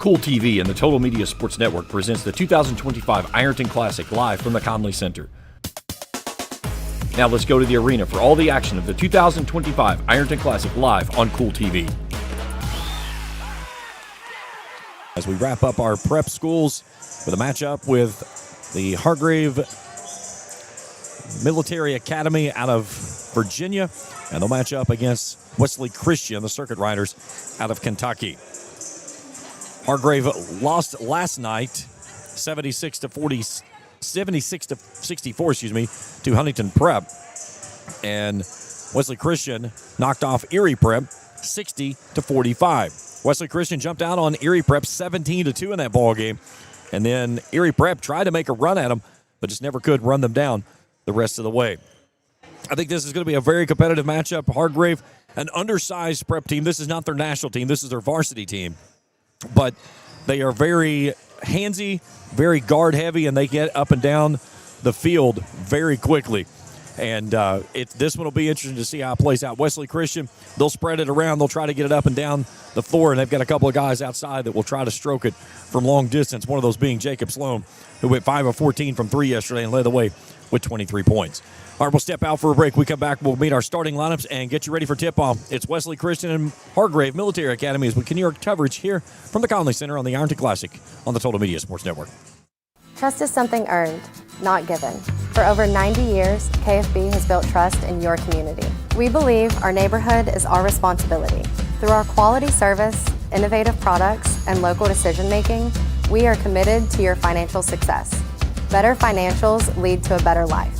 Kool TV and the Total Media Sports Network presents the 2025 Ironton Classic live from the Conley Center. Now let's go to the arena for all the action of the 2025 Ironton Classic live on Kool TV. As we wrap up our prep schools with a matchup with the Hargrave Military Academy out of Virginia, and they'll match up against Wesley Christian, the Circuit Riders out of Kentucky. Hargrave lost last night 76 to 64, to Huntington Prep. And Wesley Christian knocked off Erie Prep 60 to 45. Wesley Christian jumped out on Erie Prep 17 to 2 in that ball game. And then Erie Prep tried to make a run at them, but just never could run them down the rest of the way. I think this is going to be a very competitive matchup. Hargrave, an undersized prep team. This is not their national team. This is their varsity team. But they are very handsy, very guard-heavy, and they get up and down the field very quickly. And this one will be interesting to see how it plays out. Wesley Christian, they'll spread it around. They'll try to get it up and down the floor, and they've got a couple of guys outside that will try to stroke it from long distance, one of those being Jacob Sloan, who went 5 of 14 from 3 yesterday and led the way with 23 points. All right, we'll step out for a break. We come back, we'll meet our starting lineups and get you ready for tip-off. It's Wesley Christian and Hargrave Military Academy as we continue our coverage here from the Conley Center on the Ironton Classic on the Total Media Sports Network. Trust is something earned, not given. For over 90 years, KFB has built trust in your community. We believe our neighborhood is our responsibility. Through our quality service, innovative products, and local decision-making, we are committed to your financial success. Better financials lead to a better life.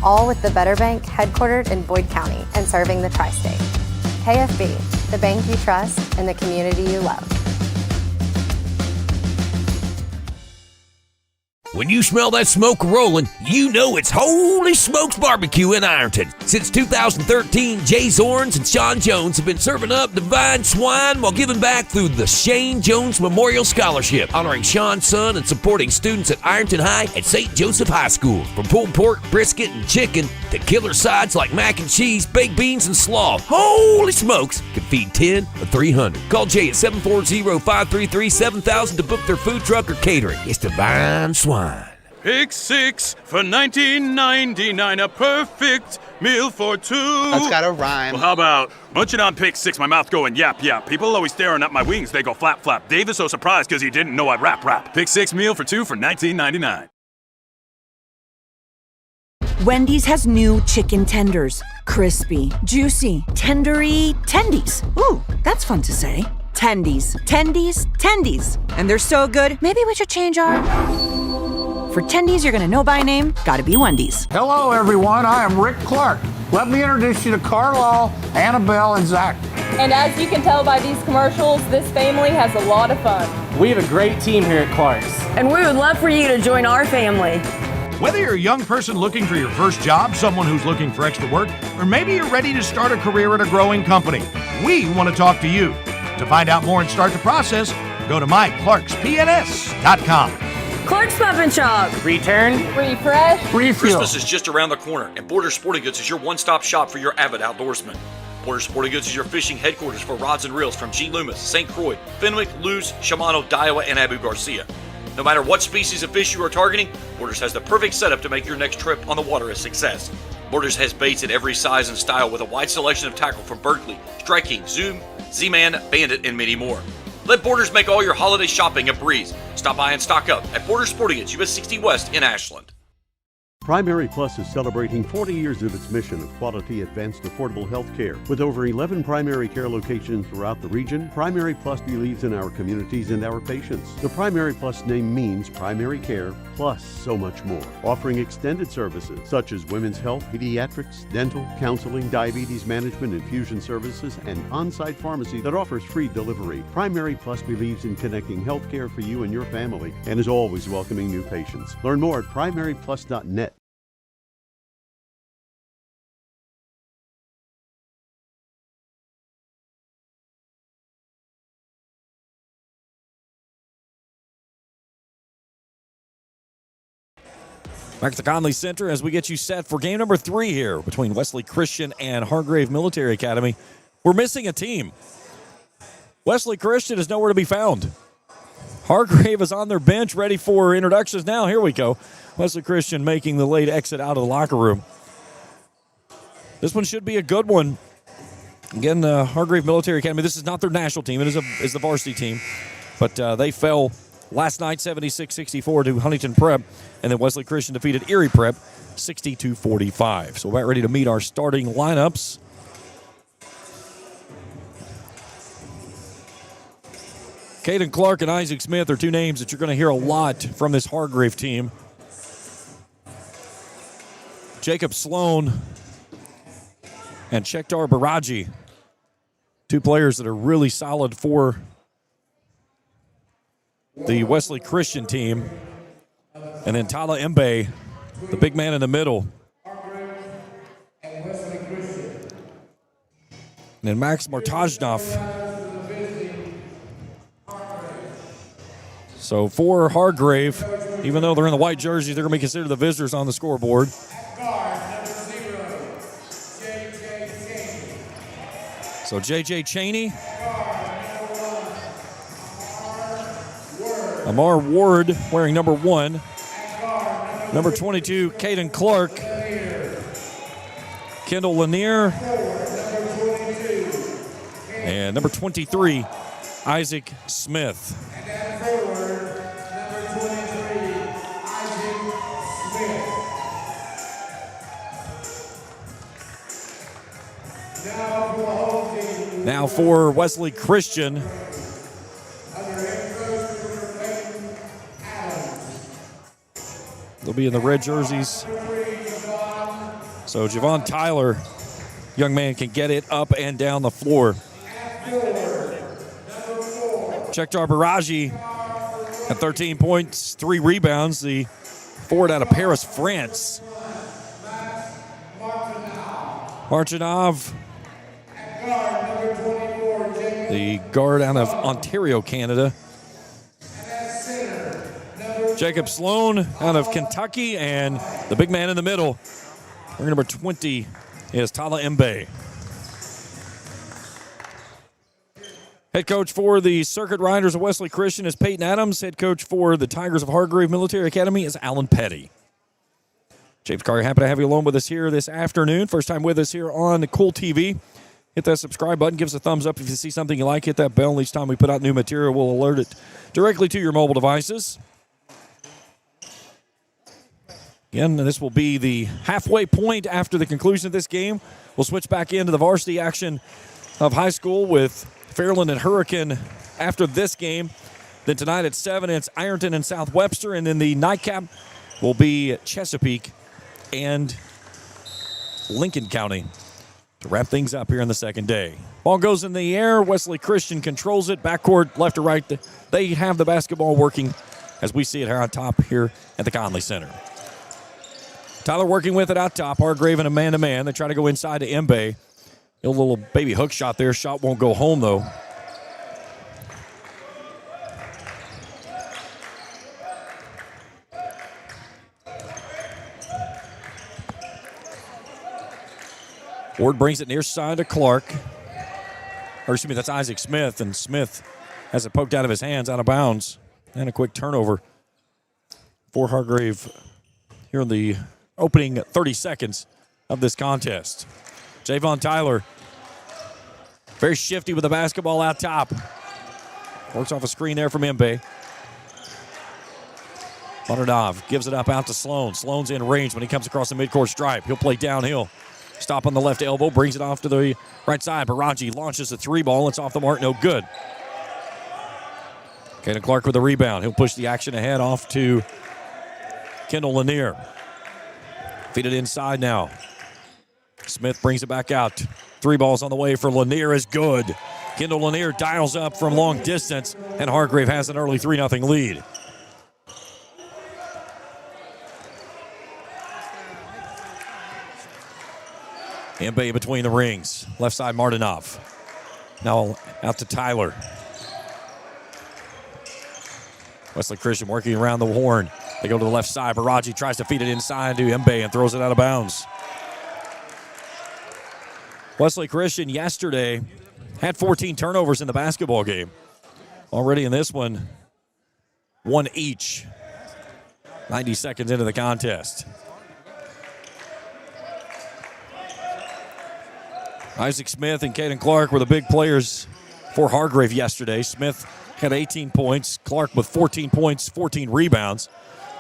All with the Better Bank headquartered in Boyd County and serving the tri-state. KFB, the bank you trust and the community you love. When you smell that smoke rolling, you know it's Holy Smokes Barbecue in Ironton. Since 2013, Jay Zorns and Sean Jones have been serving up divine swine while giving back through the Shane Jones Memorial Scholarship, honoring Sean's son and supporting students at Ironton High and St. Joseph High School. From pulled pork, brisket, and chicken to killer sides like mac and cheese, baked beans, and slaw, Holy Smokes can feed 10 or 300. Call Jay at 740-533-7000 to book their food truck or catering. It's divine swine. Pick 6 for $19.99, a perfect meal for two. That's got a rhyme. Well, how about munching on Pick 6, my mouth going yap, yap. People always staring at my wings, they go flap, flap. Dave is so surprised because he didn't know I'd rap. Pick 6 meal for two for $19.99. Wendy's has new chicken tenders. Crispy, juicy, tendery tendies. Ooh, that's fun to say. Tendies, tendies, tendies. And they're so good, maybe we should change our... For tendies you're gonna know by name, gotta be Wendy's. Hello everyone, I am Rick Clark. Let me introduce you to Carlisle, Annabelle, and Zach. And as you can tell by these commercials, this family has a lot of fun. We have a great team here at Clark's. And we would love for you to join our family. Whether you're a young person looking for your first job, someone who's looking for extra work, or maybe you're ready to start a career at a growing company, we want to talk to you. To find out more and start the process, go to myclarkspns.com. Clark's Pump and Shop. Return. Refresh. Refuel. Christmas is just around the corner, and Borders Sporting Goods is your one-stop shop for your avid outdoorsman. Borders Sporting Goods is your fishing headquarters for rods and reels from G. Loomis, St. Croix, Fenwick, Lewes, Shimano, Daiwa, and Abu Garcia. No matter what species of fish you are targeting, Borders has the perfect setup to make your next trip on the water a success. Borders has baits in every size and style with a wide selection of tackle from Berkley, Strike King, Zoom, Z-Man, Bandit, and many more. Let Borders make all your holiday shopping a breeze. Stop by and stock up at Borders Sporting Goods, US 60 West in Ashland. Primary Plus is celebrating 40 years of its mission of quality, advanced, affordable health care. With over 11 primary care locations throughout the region, Primary Plus believes in our communities and our patients. The Primary Plus name means primary care plus so much more. Offering extended services such as women's health, pediatrics, dental, counseling, diabetes management, infusion services, and on-site pharmacy that offers free delivery. Primary Plus believes in connecting health care for you and your family and is always welcoming new patients. Learn more at primaryplus.net. Back at the Conley Center as we get you set for game number 3 here between Wesley Christian and Hargrave Military Academy. We're missing a team. Wesley Christian is nowhere to be found. Hargrave is on their bench, ready for introductions now. Here we go. Wesley Christian making the late exit out of the locker room. This one should be a good one. Again, Hargrave Military Academy, this is not their national team. It is the varsity team. But they fell last night 76-64 to Huntington Prep. And then Wesley Christian defeated Erie Prep 60-45. So we're about ready to meet our starting lineups. Caden Clark and Isaac Smith are two names that you're going to hear a lot from this Hargrave team. Jacob Sloan and Chektar Baraji, two players that are really solid for the Wesley Christian team. And then Tala Mbe, the big man in the middle. And then Max Martajnov. So for Hargrave, even though they're in the white jerseys, they're going to be considered the visitors on the scoreboard. So J.J. Cheney, Amar Ward wearing number 1, number 22, Caden Clark, Kendall Lanier, and number 23, Isaac Smith. Now for Wesley Christian. They'll be in the red jerseys. So Javon Tyler, young man, can get it up and down the floor. Chektar Baraji at 13 points, 3 rebounds. The forward out of Paris, France. Marchinov, the guard out of Ontario, Canada. Jacob Sloan out of Kentucky, and the big man in the middle, number 20, is Tala Mbe. Head coach for the Circuit Riders of Wesley Christian is Peyton Adams. Head coach for the Tigers of Hargrave Military Academy is Alan Petty. James Carr, happy to have you along with us here this afternoon. First time with us here on Kool TV. Hit that subscribe button. Give us a thumbs up if you see something you like. Hit that bell. Each time we put out new material, we'll alert it directly to your mobile devices. Again, this will be the halfway point after the conclusion of this game. We'll switch back into the varsity action of high school with Fairland and Hurricane after this game. Then tonight at 7, it's Ironton and South Webster. And then the nightcap will be Chesapeake and Lincoln County to wrap things up here in the second day. Ball goes in the air. Wesley Christian controls it. Backcourt, left to right. They have the basketball working as we see it here on top here at the Conley Center. Tyler working with it out top. Hargrave and a man-to-man. They try to go inside to Mbe. A little baby hook shot there. Shot won't go home, though. Ward brings it near side to Clark. Or excuse me, that's Isaac Smith. And Smith has it poked out of his hands, out of bounds. And a quick turnover for Hargrave here in the opening 30 seconds of this contest. Javon Tyler, very shifty with the basketball out top. Works off a screen there from Mbe. Monadov gives it up out to Sloan. Sloan's in range when he comes across the midcourt stripe. He'll play downhill. Stop on the left elbow, brings it off to the right side. Baraji launches a 3-ball. It's off the mark, no good. Caden Clark with the rebound. He'll push the action ahead off to Kendall Lanier. Feed it inside now. Smith brings it back out. 3 balls on the way for Lanier is good. Kendall Lanier dials up from long distance, and Hargrave has an early 3-0 lead. Mbe between the rings. Left side, Martinov. Now out to Tyler. Wesley Christian working around the horn. They go to the left side. Baraji tries to feed it inside to Mbe and throws it out of bounds. Wesley Christian yesterday had 14 turnovers in the basketball game. Already in this one, one each. 90 seconds into the contest. Isaac Smith and Caden Clark were the big players for Hargrave yesterday. Smith had 18 points. Clark with 14 points, 14 rebounds.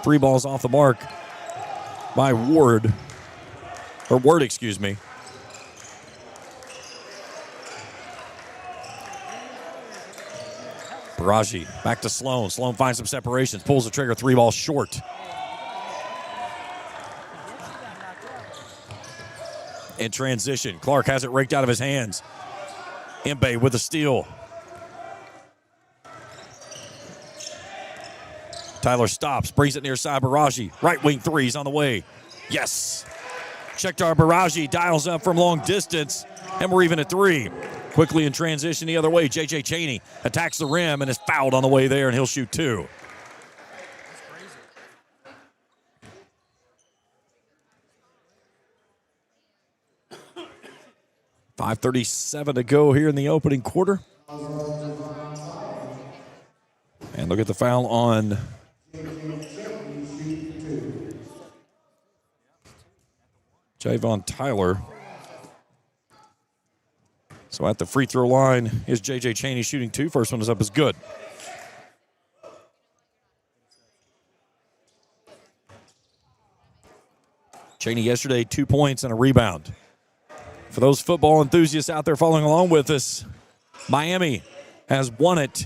3 balls off the mark by Ward. Excuse me. Baraji back to Sloan. Sloan finds some separations, pulls the trigger, 3 ball short. In transition, Clark has it raked out of his hands. Imbe with a steal. Tyler stops, brings it near side Baraji. Right wing 3's on the way. Yes. Shektar Baraji dials up from long distance, and we're even at 3. Quickly in transition the other way, J.J. Chaney attacks the rim and is fouled on the way there, and he'll shoot 2. 5:37 to go here in the opening quarter. And look at the foul on Javon Tyler. So at the free throw line is J.J. Chaney shooting 2. First one is up, is good. Chaney yesterday, 2 points and a rebound. For those football enthusiasts out there following along with us, Miami has won it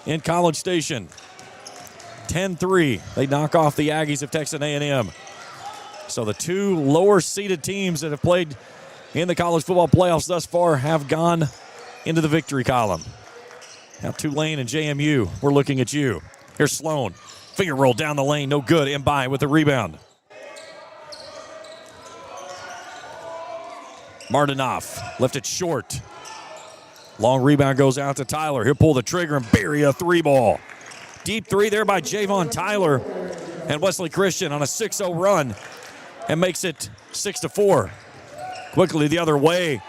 in College Station. 10-3. They knock off the Aggies of Texas A&M. So the 2 lower-seeded teams that have played in the college football playoffs thus far have gone into the victory column. Now Tulane and JMU, we're looking at you. Here's Sloan. Finger roll down the lane, no good. Imbe with the rebound. Martinoff left it short. Long rebound goes out to Tyler. He'll pull the trigger and bury a 3-ball. Deep 3 there by Javon Tyler. And Wesley Christian on a 6-0 run and makes it 6-4. Quickly the other way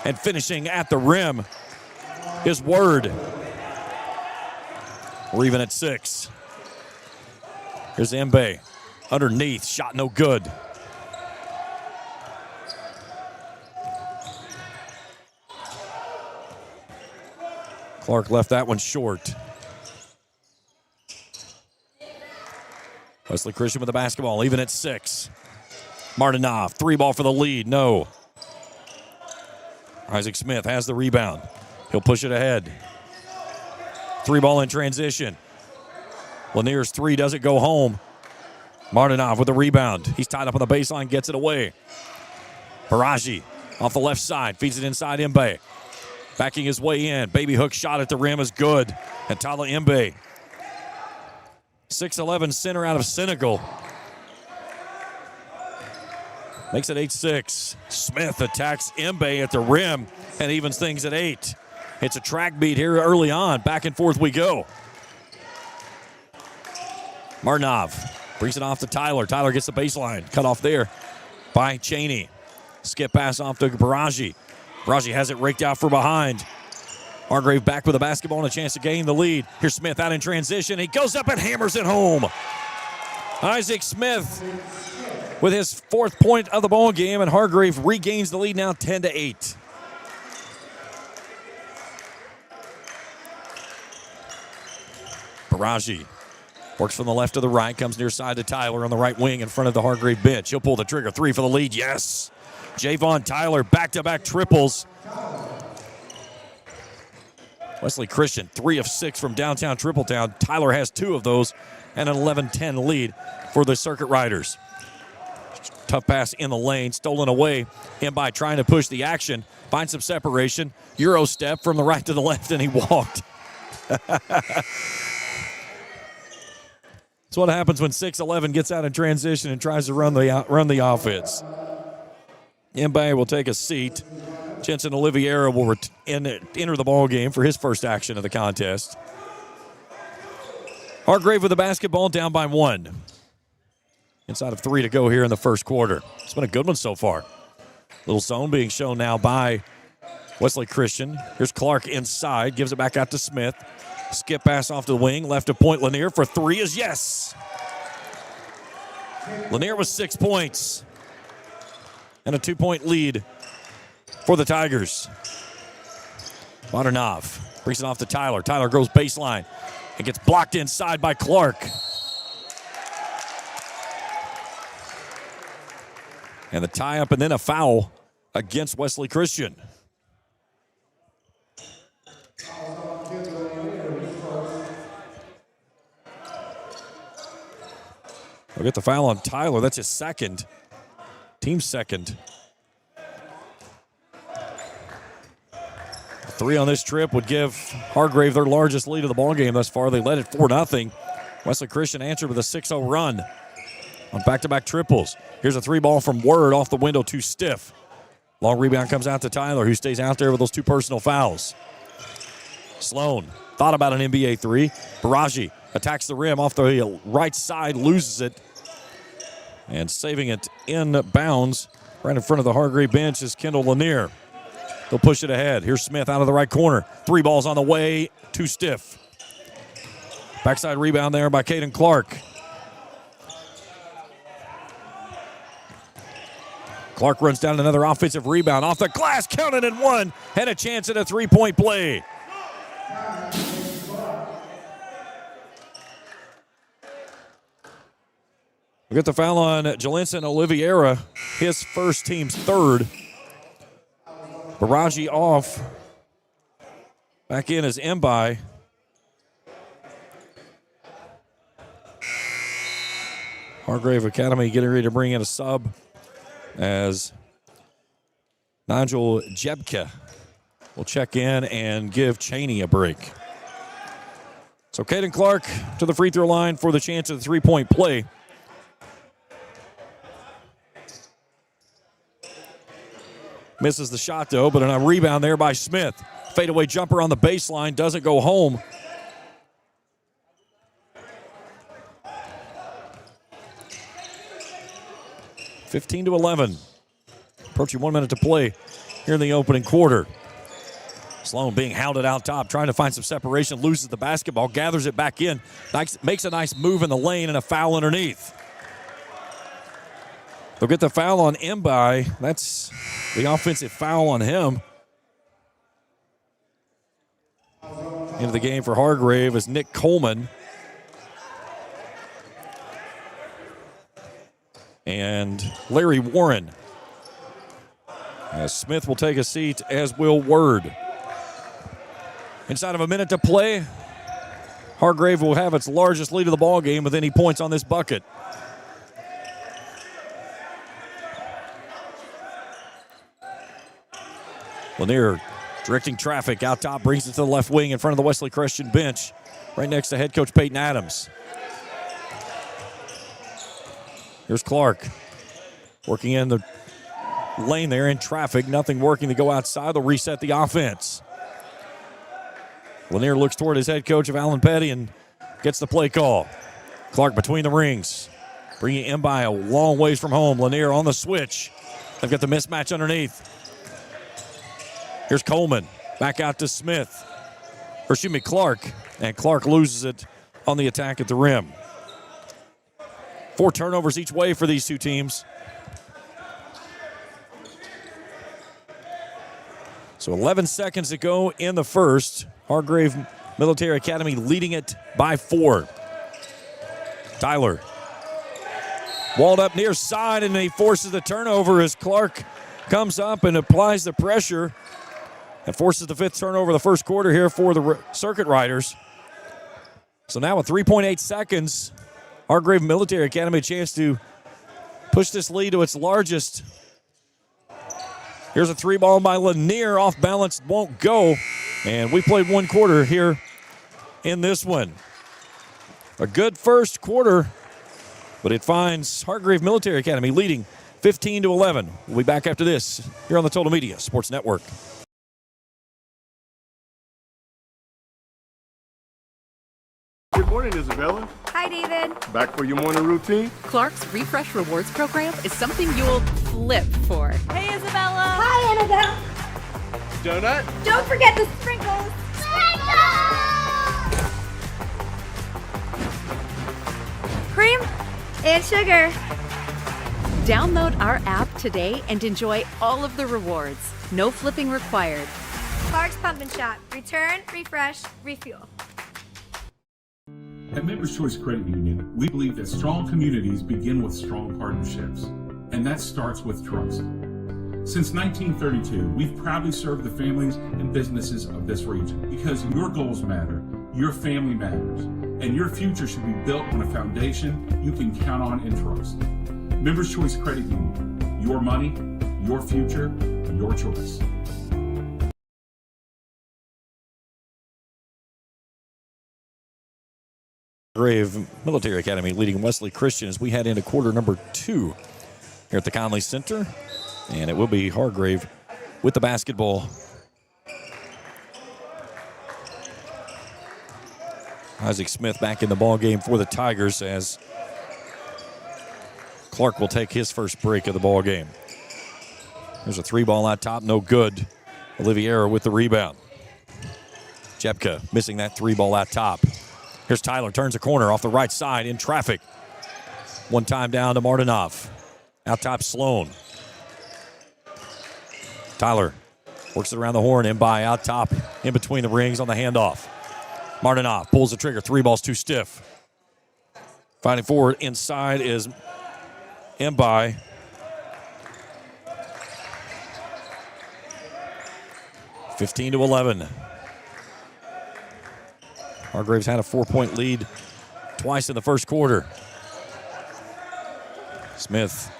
and finishing at the rim is Word. We're even at 6. Here's Imbe. Underneath, shot no good. Clark left that one short. Wesley Christian with the basketball, even at 6. Martinoff, 3-ball for the lead, no. Isaac Smith has the rebound. He'll push it ahead. 3-ball in transition. Lanier's 3 doesn't go home. Martinoff with the rebound. He's tied up on the baseline, gets it away. Baraji off the left side, feeds it inside Imbe. Backing his way in. Baby hook shot at the rim is good. And Tala Imbe. 6'11" center out of Senegal. Makes it 8-6. Smith attacks Imbe at the rim and evens things at 8. It's a track beat here early on. Back and forth we go. Martinov brings it off to Tyler. Tyler gets the baseline. Cut off there by Chaney. Skip pass off to Baraji. Baraji has it raked out for behind. Hargrave back with the basketball and a chance to gain the lead. Here's Smith out in transition. He goes up and hammers it home. Isaac Smith with his 4th point of the ball game, and Hargrave regains the lead now 10-8. Baraji works from the left to the right, comes near side to Tyler on the right wing in front of the Hargrave bench. He'll pull the trigger. 3 for the lead. Yes. Javon Tyler back-to-back triples. Wesley Christian, 3 of 6 from downtown Tripletown. Tyler has 2 of those and an 11-10 lead for the Circuit Riders. Tough pass in the lane, stolen away. Imbe trying to push the action, find some separation. Euro step from the right to the left, and he walked. That's what happens when 6'11" gets out in transition and tries to run the offense. Imbe will take a seat. Jensen Oliveira will enter the ball game for his first action of the contest. Hargrave with the basketball, down by 1. Inside of 3 to go here in the first quarter. It's been a good one so far. Little zone being shown now by Wesley Christian. Here's Clark inside, gives it back out to Smith. Skip pass off to the wing. Left to point. Lanier for three is yes. Lanier with 6 points. And a 2-point lead for the Tigers. Modernov brings it off to Tyler. Tyler goes baseline. It gets blocked inside by Clark. And the tie-up and then a foul against Wesley Christian. We'll get the foul on Tyler. That's his second. Team's second. 3 on this trip would give Hargrave their largest lead of the ballgame thus far. They led it 4-0. Wesley Christian answered with a 6-0 run on back-to-back triples. Here's a 3-ball from Word off the window, too stiff. Long rebound comes out to Tyler, who stays out there with those 2 personal fouls. Sloan thought about an NBA 3. Baraji attacks the rim off the right side, loses it. And saving it in bounds right in front of the Hargrave bench is Kendall Lanier. They'll push it ahead. Here's Smith out of the right corner. 3 balls on the way, too stiff. Backside rebound there by Caden Clark. Clark runs down another offensive rebound off the glass, counted and one, and a chance at a 3-point play. We get the foul on Jalinson Oliveira, his first, team's third. Baraji off. Back in is Mbai. Hargrave Academy getting ready to bring in a sub as Nigel Jebke will check in and give Cheney a break. So Caden Clark to the free throw line for the chance of the 3-point play. Misses the shot, though, but a rebound there by Smith. Fadeaway jumper on the baseline, doesn't go home. (15-11). Approaching 1 minute to play here in the opening quarter. Sloan being hounded out top, trying to find some separation, loses the basketball, gathers it back in, makes a nice move in the lane, and a foul underneath. They'll get the foul on Mbai. That's the offensive foul on him. Into the game for Hargrave is Nick Coleman. And Larry Warren. As Smith will take a seat, as will Word. Inside of a minute to play, Hargrave will have its largest lead of the ball game with any points on this bucket. Lanier directing traffic out top, brings it to the left wing in front of the Wesley Christian bench, right next to head coach Peyton Adams. Here's Clark working in the lane there in traffic, nothing working to go outside. They'll reset the offense. Lanier looks toward his head coach of Allen Petty and gets the play call. Clark between the rings, bringing Mbai a long ways from home. Lanier on the switch. They've got the mismatch underneath. Here's Coleman, back out to Smith. Clark, and Clark loses it on the attack at the rim. 4 turnovers each way for these two teams. So 11 seconds to go in the first. Hargrave Military Academy leading it by 4. Tyler walled up near side, and he forces the turnover as Clark comes up and applies the pressure. And forces the 5th turnover of the first quarter here for the Circuit Riders. So now with 3.8 seconds, Hargrave Military Academy a chance to push this lead to its largest. Here's a 3-ball by Lanier, off balance, won't go. And we played 1 quarter here in this one. A good first quarter, but it finds Hargrave Military Academy leading 15-11. We'll be back after this here on the Total Media Sports Network. Good morning, Isabella. Hi, David. Back for your morning routine? Clark's Refresh Rewards program is something you'll flip for. Hey, Isabella. Hi, Annabelle. Donut? Don't forget the sprinkles. Sprinkles! And sugar. Download our app today and enjoy all of the rewards. No flipping required. Clark's Pump and Shop. Return, refresh, refuel. At Members Choice Credit Union, we believe that strong communities begin with strong partnerships, and that starts with trust. Since 1932, we've proudly served the families and businesses of this region because your goals matter, your family matters, and your future should be built on a foundation you can count on and trust. Members Choice Credit Union, your money, your future, your choice. Hargrave Military Academy leading Wesley Christian as we head into quarter number 2 here at the Conley Center. And it will be Hargrave with the basketball. Isaac Smith back in the ball game for the Tigers as Clark will take his first break of the ball game. There's a 3-ball out top, no good. Oliviera with the rebound. Jepka missing that 3-ball out top. Here's Tyler, turns a corner off the right side in traffic. One time down to Martinov. Out top, Sloan. Tyler works it around the horn, in by out top, in between the rings on the handoff. Martinov pulls the trigger, 3-ball's too stiff. Fighting forward inside is Mbai. (15-11). Hargrave's had a 4-point lead twice in the first quarter. Smith,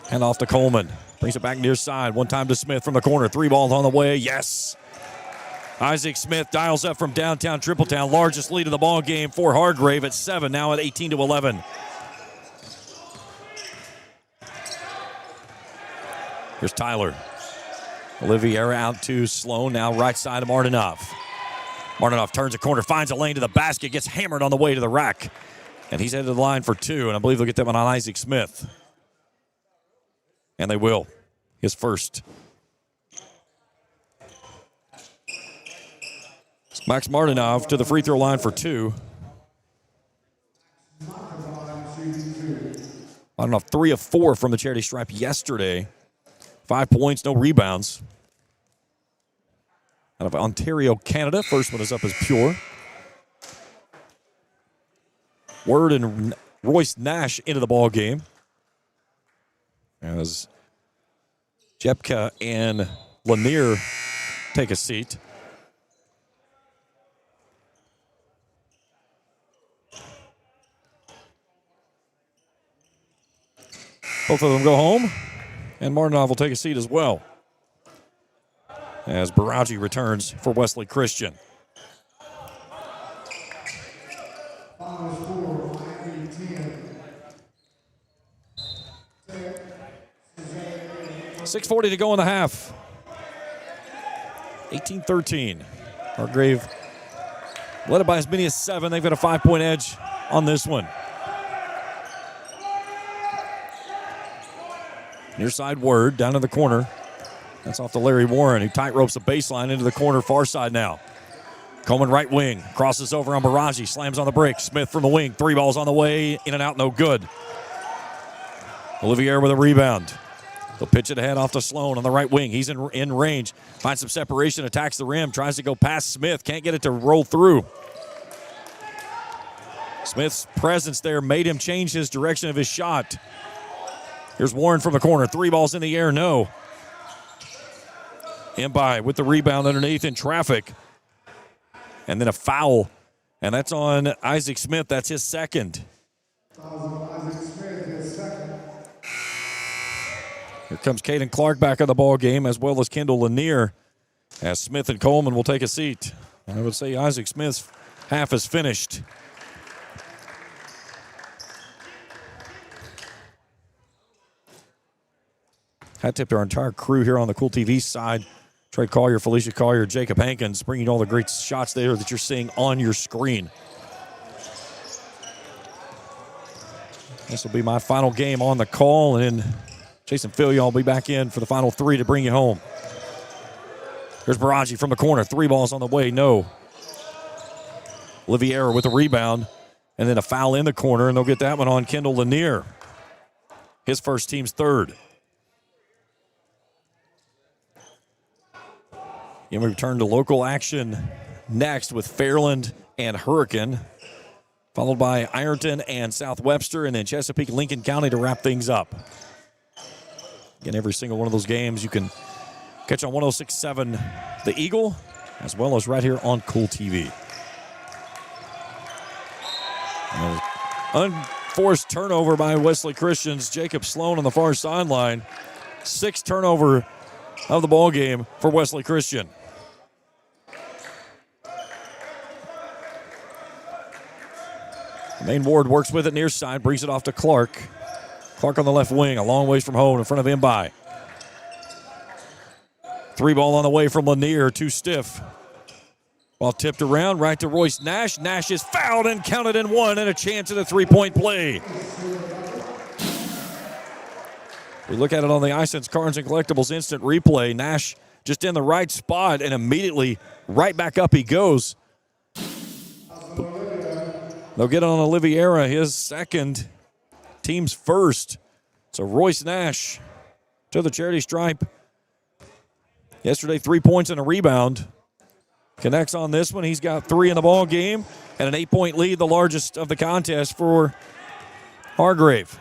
hand off to Coleman. Brings it back near side. One time to Smith from the corner. 3-ball on the way. Yes. Isaac Smith dials up from downtown Tripletown. Largest lead of the ball game for Hargrave at 7. Now at 18-11. Here's Tyler. Oliviera out to Sloan. Now right side of Martinov. Martinov turns a corner, finds a lane to the basket, gets hammered on the way to the rack. And he's headed to the line for 2, and I believe they'll get that one on Isaac Smith. And they will. His first. Max Martinov to the free throw line for 2. Martinov 3 of 4 from the charity stripe yesterday. 5 points, no rebounds. Out of Ontario, Canada. First one is up as pure. Word and Royce Nash into the ball game. As Jepka and Lanier take a seat. Both of them go home, and Martinov will take a seat as well. As Baraji returns for Wesley Christian. .640 to go in the half. 18-13. Hargrave led it by as many as 7. They've got a 5-point edge on this one. Near side Word down in the corner. That's off to Larry Warren, who tight ropes the baseline into the corner far side now. Coleman right wing, crosses over on Baraji, slams on the break. Smith from the wing, 3 balls on the way, in and out, no good. Olivier with a rebound. They'll pitch it ahead off to Sloan on the right wing. He's in range, finds some separation, attacks the rim, tries to go past Smith, can't get it to roll through. Smith's presence there made him change his direction of his shot. Here's Warren from the corner, 3 balls in the air, no. Mbai with the rebound underneath in traffic. And then a foul. And that's on Isaac Smith. That's his second. Here comes Caden Clark back on the ball game, as well as Kendall Lanier. As Smith and Coleman will take a seat. I would say Isaac Smith's half is finished. Hat tip to our entire crew here on the Kool TV side. Trey Collier, Felicia Collier, Jacob Hankins, bringing all the great shots there that you're seeing on your screen. This will be my final game on the call, and then Jason Philyaw will be back in for the final 3 to bring you home. Here's Baraji from the corner. 3 balls on the way, no. Oliviera with a rebound, And then a foul in the corner, and they'll get that one on Kendall Lanier. His first, team's third. And we return to local action next with Fairland and Hurricane, followed by Ironton and South Webster, and then Chesapeake and Lincoln County to wrap things up. Again, every single one of those games you can catch on 106.7 The Eagle, as well as right here on Kool TV. Unforced turnover by Wesley Christian's Jacob Sloan on the far sideline. 6th turnover of the ball game for Wesley Christian. Main Ward works with it near side, brings it off to Clark. Clark on the left wing, a long ways from home, in front of Imbai. 3 ball on the way from Lanier, too stiff. Ball tipped around, right to Royce Nash. Nash is fouled and counted in 1, and a chance at a 3-point play. We look at it on the iSense Cards and Collectibles instant replay. Nash just in the right spot, and immediately right back up he goes. They'll get it on Oliveira, his second, team's first. So Royce Nash to the charity stripe. Yesterday, 3 points and a rebound. Connects on this one. He's got 3 in the ball game and an 8-point lead, the largest of the contest for Hargrave.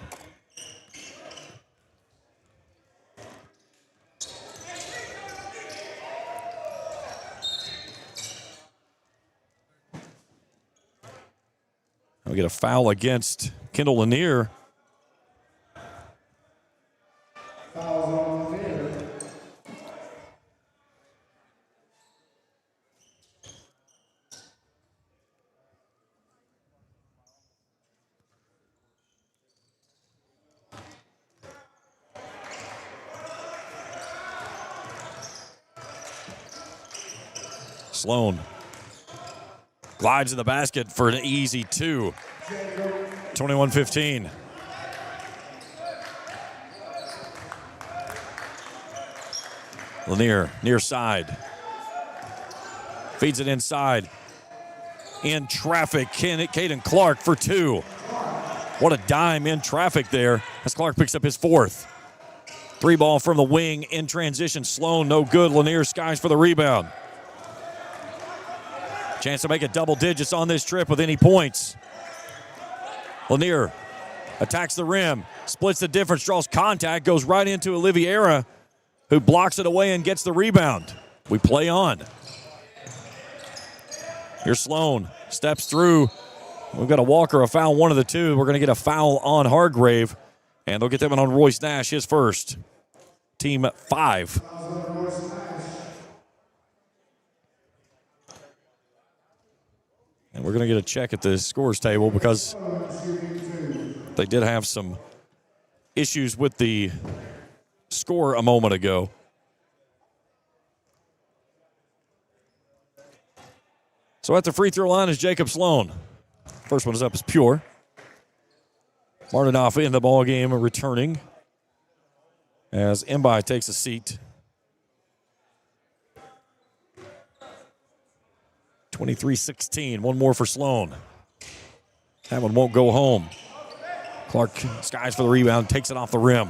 We get a foul against Kendall Lanier. Sloan glides in the basket for an easy 2. 21-15. Lanier, near side. Feeds it inside. In traffic, Caden Clark for 2. What a dime in traffic there as Clark picks up his 4th. 3 ball from the wing in transition. Sloan, no good. Lanier skies for the rebound. Chance to make it double digits on this trip with any points. Lanier attacks the rim, splits the difference, draws contact, goes right into Oliveira, who blocks it away and gets the rebound. We play on. Here's Sloan, steps through. We've got a walk or a foul, one of the two. We're going to get a foul on Hargrave, and they'll get that one on Royce Nash, his first. Team 5. And we're going to get a check at the scores table because they did have some issues with the score a moment ago. So at the free throw line is Jacob Sloan. First one is up is pure. Martinoff in the ball game returning as Imbai takes a seat. 23-16, one more for Sloan. That one won't go home. Clark skies for the rebound, takes it off the rim.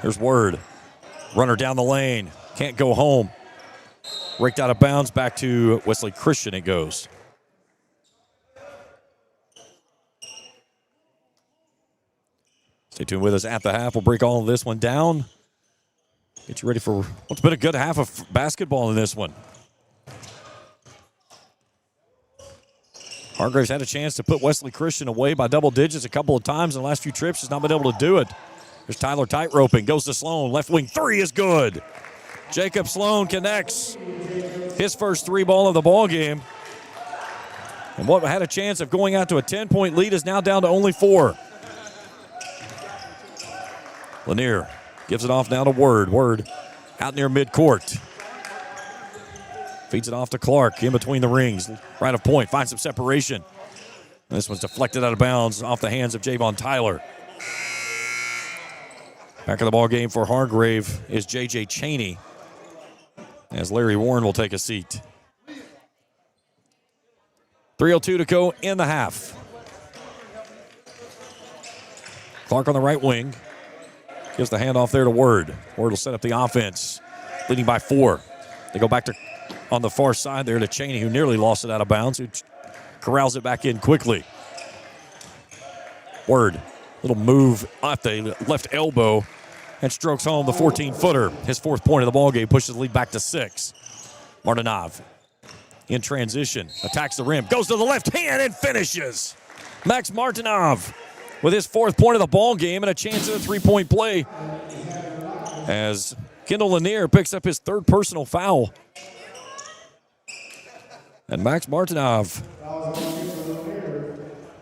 Here's Word. Runner down the lane, can't go home. Raked out of bounds, back to Wesley Christian it goes. Stay tuned with us at the half. We'll break all of this one down. Get you ready for what's been a good half of basketball in this one. Hargrave's had a chance to put Wesley Christian away by double digits a couple of times in the last few trips. Has not been able to do it. There's Tyler tight-roping. Goes to Sloan. Left wing 3 is good. Jacob Sloan connects. His first 3 ball of the ball game. And what had a chance of going out to a 10-point lead is now down to only 4. Lanier gives it off now to Word. Word out near midcourt. Feeds it off to Clark in between the rings. Right of point. Finds some separation. And this one's deflected out of bounds off the hands of Javon Tyler. Back in the ball game for Hargrave is J.J. Chaney. as Larry Warren will take a seat. 3:02 to go in the half. Clark on the right wing. Gives the handoff there to Word. Word will set up the offense, leading by 4. They go back to on the far side there to Cheney, who nearly lost it out of bounds, who corrals it back in quickly. Word, little move off the left elbow and strokes home the 14-footer. His 4th point of the ballgame pushes the lead back to 6. Martinov in transition, attacks the rim, goes to the left hand and finishes. Max Martinov with his 4th point of the ballgame and a chance at a 3-point play as Kendall Lanier picks up his 3rd personal foul. And Max Martinov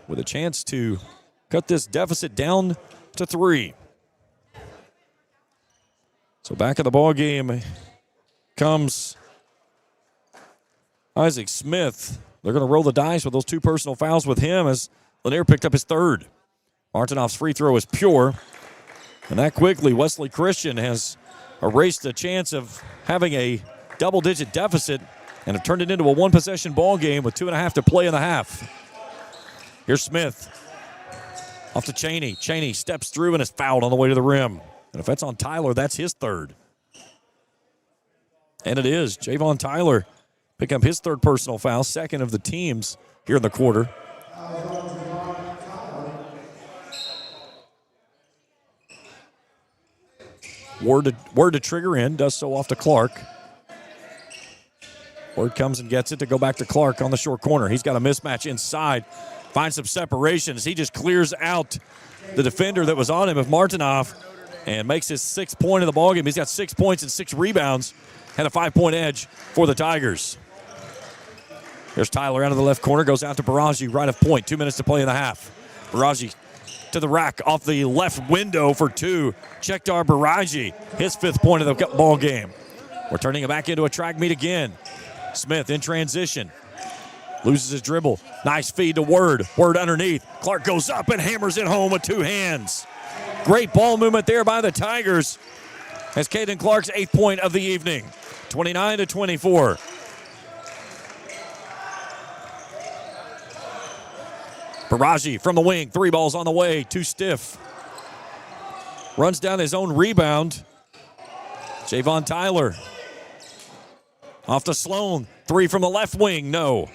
with a chance to cut this deficit down to 3. So back in the ball game comes Isaac Smith. They're going to roll the dice with those 2 personal fouls with him as Lanier picked up his 3rd. Martinov's free throw is pure. And that quickly, Wesley Christian has erased the chance of having a double-digit deficit and have turned it into a 1-possession ball game with 2.5 to play in the half. Here's Smith. Off to Cheney. Cheney steps through and is fouled on the way to the rim. And if that's on Tyler, that's his 3rd. And it is. Javon Tyler pick up his 3rd personal foul, 2nd of the team's here in the quarter. Word to trigger in, does so off to Clark. Word comes and gets it to go back to Clark on the short corner. He's got a mismatch inside, finds some separation as he just clears out the defender that was on him of Martinov and makes his 6th point of the ballgame. He's got 6 points and 6 rebounds, had a 5-point edge for the Tigers. There's Tyler out of the left corner, goes out to Baraji, right of point. 2 minutes to play in the half. Baraji to the rack off the left window for 2. Checkdar Baraji, his 5th point of the ball game. We're turning it back into a track meet again. Smith in transition. Loses his dribble. Nice feed to Word. Word underneath. Clark goes up and hammers it home with 2 hands. Great ball movement there by the Tigers as Caden Clark's 8th point of the evening. 29 to 24. Baraji from the wing, 3 balls on the way, too stiff. Runs down his own rebound. Javon Tyler. Off to Sloan, 3 from the left wing, no.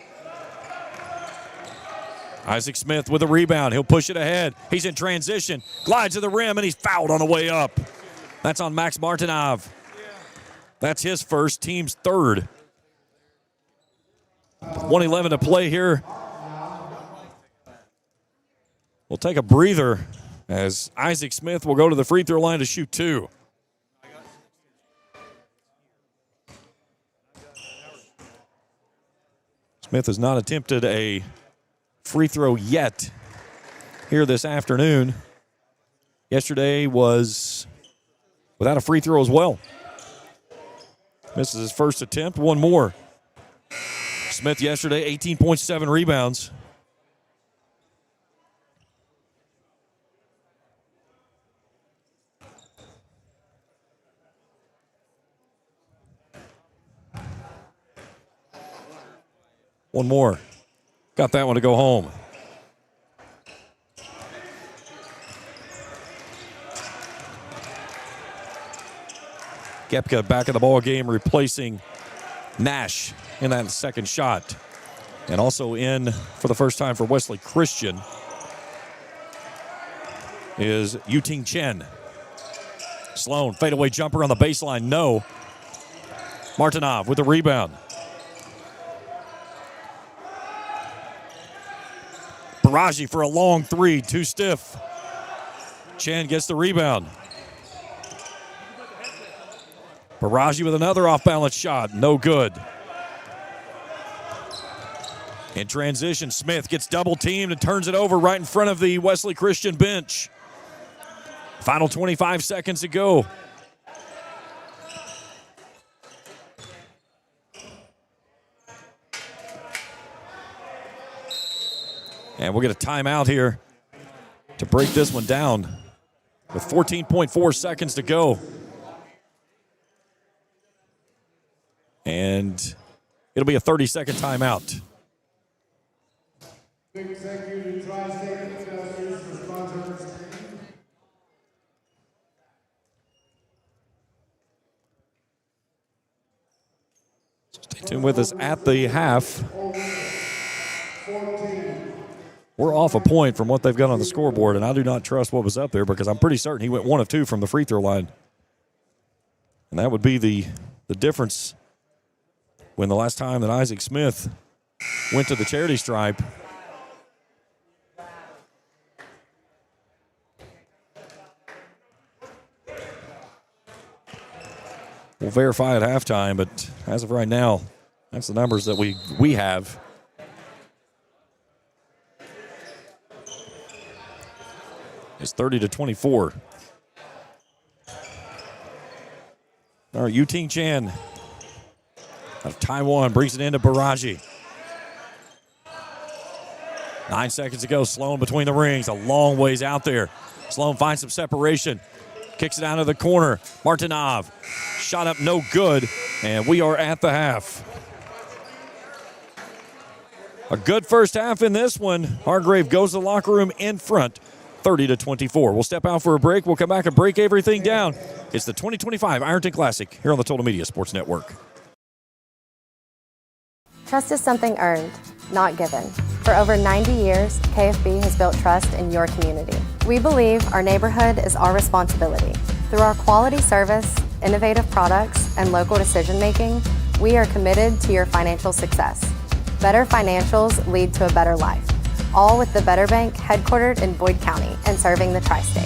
Isaac Smith with a rebound, he'll push it ahead. He's in transition, glides to the rim, and he's fouled on the way up. That's on Max Martinov. That's his 1st, team's 3rd. 1:11 to play here. We'll take a breather as Isaac Smith will go to the free throw line to shoot 2. Smith has not attempted a free throw yet here this afternoon. Yesterday was without a free throw as well. Misses his 1st attempt, 1 more. Smith yesterday, 18.7 rebounds. One more. Got that one to go home. Gepka back in the ball game, replacing Nash in that 2nd shot. And also in for the first time for Wesley Christian is Yuting Chen. Sloan, fadeaway jumper on the baseline, no. Martinov with the rebound. Baraji for a long 3, too stiff. Chen gets the rebound. Baraji with another off-balance shot, no good. In transition, Smith gets double-teamed and turns it over right in front of the Wesley Christian bench. Final 25 seconds to go. And we'll get a timeout here to break this one down with 14.4 seconds to go. and it'll be a 30-second timeout. Big thank you to Tri-State Investors for sponsoring this game. Stay tuned with us at the half. We're off a point from what they've got on the scoreboard, and I do not trust what was up there because I'm pretty certain he went 1 of 2 from the free throw line. And that would be the difference when the last time that Isaac Smith went to the charity stripe. We'll verify at halftime, but as of right now, that's the numbers that we have. It's 30-24. All right, Yu-Ting Chan of Taiwan brings it into Baraji. 9 seconds to go. Sloan between the rings. A long ways out there. Sloan finds some separation. Kicks it out of the corner. Martinov. Shot up no good. And we are at the half. A good first half in this one. Hargrave goes to the locker room in front. 30-24. We'll step out for a break. We'll come back and break everything down. It's the 2025 Ironton Classic here on the Total Media Sports Network. Trust is something earned, not given. For over 90 years, KFB has built trust in your community. We believe our neighborhood is our responsibility. Through our quality service, innovative products, and local decision-making, we are committed to your financial success. Better financials lead to a better life. All with the Better Bank headquartered in Boyd County and serving the tri-state.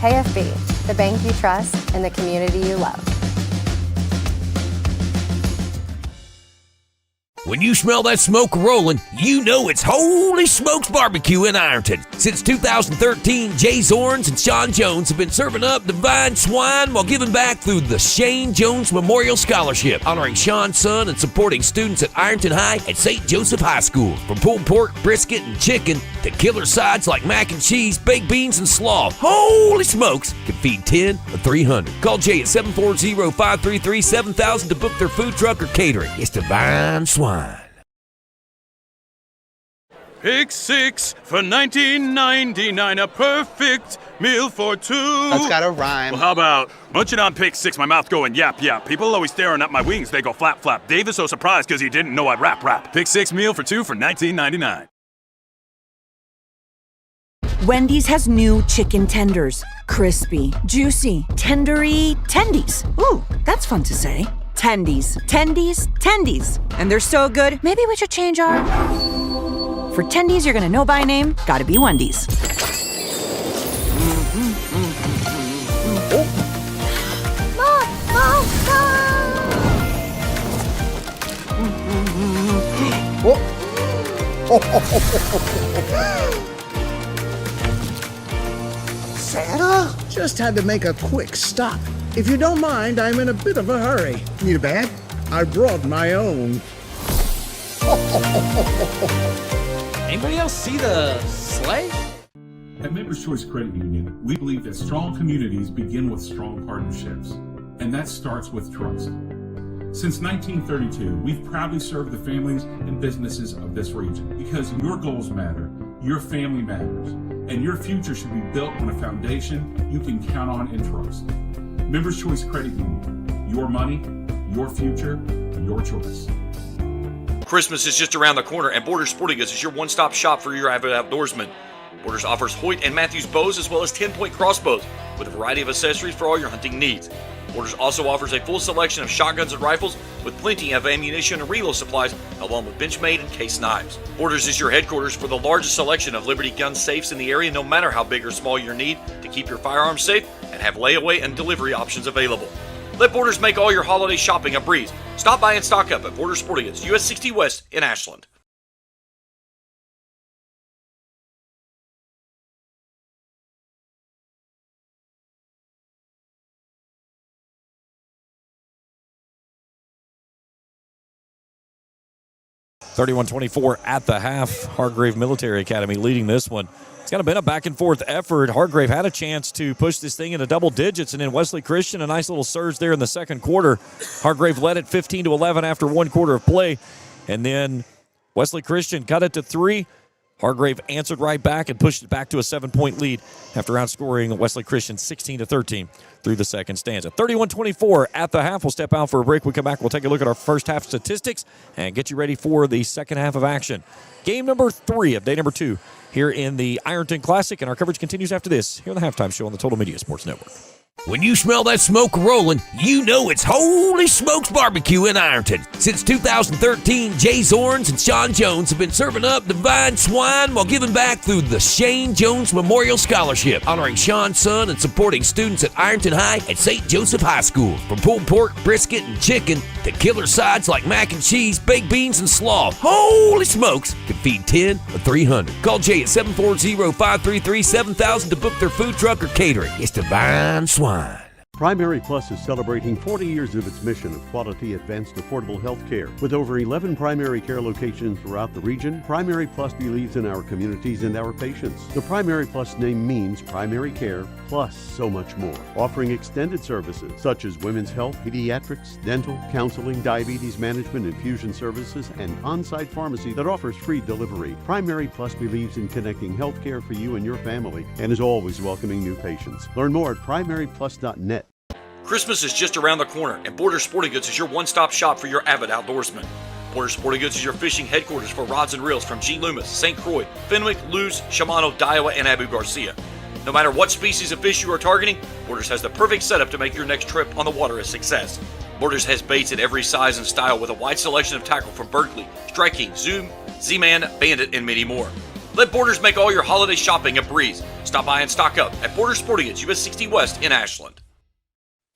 KFB, the bank you trust and the community you love. When you smell that smoke rolling, you know it's Holy Smokes Barbecue in Ironton. Since 2013, Jay Zorns and Sean Jones have been serving up divine swine while giving back through the Shane Jones Memorial Scholarship, honoring Sean's son and supporting students at Ironton High and St. Joseph High School. From pulled pork, brisket, and chicken to killer sides like mac and cheese, baked beans, and slaw, Holy Smokes can feed 10 or 300. Call Jay at 740-533-7000 to book their food truck or catering. It's divine swine. Pick 6 for $19.99, a perfect meal for 2. That's gotta rhyme. Well, how about munching on pick 6, my mouth going yap yap. People always staring at my wings, they go flap flap. Dave is so surprised because he didn't know I'd rap. Pick 6 meal for 2 for $19.99. Wendy's has new chicken tenders. Crispy, juicy, tendery tendies. Ooh, that's fun to say. Tendies, tendies, tendies. And they're so good, maybe we should change our... For tendies you're gonna know by name, gotta be Wendy's. Santa? Just had to make a quick stop. If you don't mind, I'm in a bit of a hurry. Need a bag? I brought my own. Anybody else see the sleigh? At Members Choice Credit Union, we believe that strong communities begin with strong partnerships, and that starts with trust. Since 1932, we've proudly served the families and businesses of this region because your goals matter, your family matters, and your future should be built on a foundation you can count on and trust. Members Choice Credit Union, your money, your future, your choice. Christmas is just around the corner, and Borders Sporting Goods is your one-stop shop for your avid outdoorsman. Borders offers Hoyt and Matthews bows as well as 10-point crossbows with a variety of accessories for all your hunting needs. Borders also offers a full selection of shotguns and rifles with plenty of ammunition and reload supplies along with Benchmade and case knives. Borders is your headquarters for the largest selection of Liberty gun safes in the area, no matter how big or small your need to keep your firearms safe, and have layaway and delivery options available. Let Borders make all your holiday shopping a breeze. Stop by and stock up at Borders Sporting Goods, US 60 West in Ashland. 31-24 at the half. Hargrave Military Academy leading this one. It's kind of been a back-and-forth effort. Hargrave had a chance to push this thing into double digits, and then Wesley Christian, a nice little surge there in the second quarter. Hargrave led it 15-11 after one quarter of play, and then Wesley Christian cut it to 3. Hargrave answered right back and pushed it back to a 7-point lead after outscoring Wesley Christian 16-13 through the second stanza. 31-24 at the half. We'll step out for a break. We come back. We'll take a look at our first half statistics and get you ready for the second half of action. Game number 3 of day number 2 here in the Ironton Classic, and our coverage continues after this here on the Halftime Show on the Total Media Sports Network. When you smell that smoke rolling, you know it's Holy Smokes Barbecue in Ironton. Since 2013, Jay Zorns and Sean Jones have been serving up divine swine while giving back through the Shane Jones Memorial Scholarship, honoring Sean's son and supporting students at Ironton High and St. Joseph High School. From pulled pork, brisket, and chicken to killer sides like mac and cheese, baked beans, and slaw, Holy Smokes can feed 10 or 300. Call Jay at 740-533-7000 to book their food truck or catering. It's divine swine. Primary Plus is celebrating 40 years of its mission of quality, advanced, affordable health care. With over 11 primary care locations throughout the region, Primary Plus believes in our communities and our patients. The Primary Plus name means primary care plus so much more, offering extended services such as women's health, pediatrics, dental, counseling, diabetes management, infusion services, and on-site pharmacy that offers free delivery. Primary Plus believes in connecting health care for you and your family and is always welcoming new patients. Learn more at primaryplus.net. Christmas is just around the corner, and Border Sporting Goods is your one-stop shop for your avid outdoorsman. Border Sporting Goods is your fishing headquarters for rods and reels from G. Loomis, St. Croix, Fenwick, Lewes, Shimano, Daiwa, and Abu Garcia. No matter what species of fish you are targeting, Borders has the perfect setup to make your next trip on the water a success. Borders has baits in every size and style with a wide selection of tackle from Berkeley, Strike King, Zoom, Z-Man, Bandit, and many more. Let Borders make all your holiday shopping a breeze. Stop by and stock up at Border Sporting Goods, US 60 West in Ashland.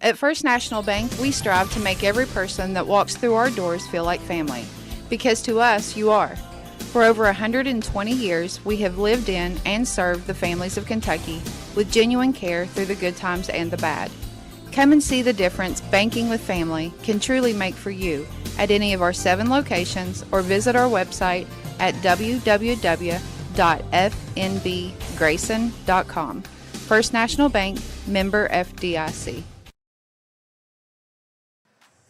At First National Bank, we strive to make every person that walks through our doors feel like family. Because to us, you are. For over 120 years, we have lived in and served the families of Kentucky with genuine care through the good times and the bad. Come and see the difference banking with family can truly make for you at any of our 7 locations or visit our website at www.fnbgrayson.com. First National Bank, member FDIC.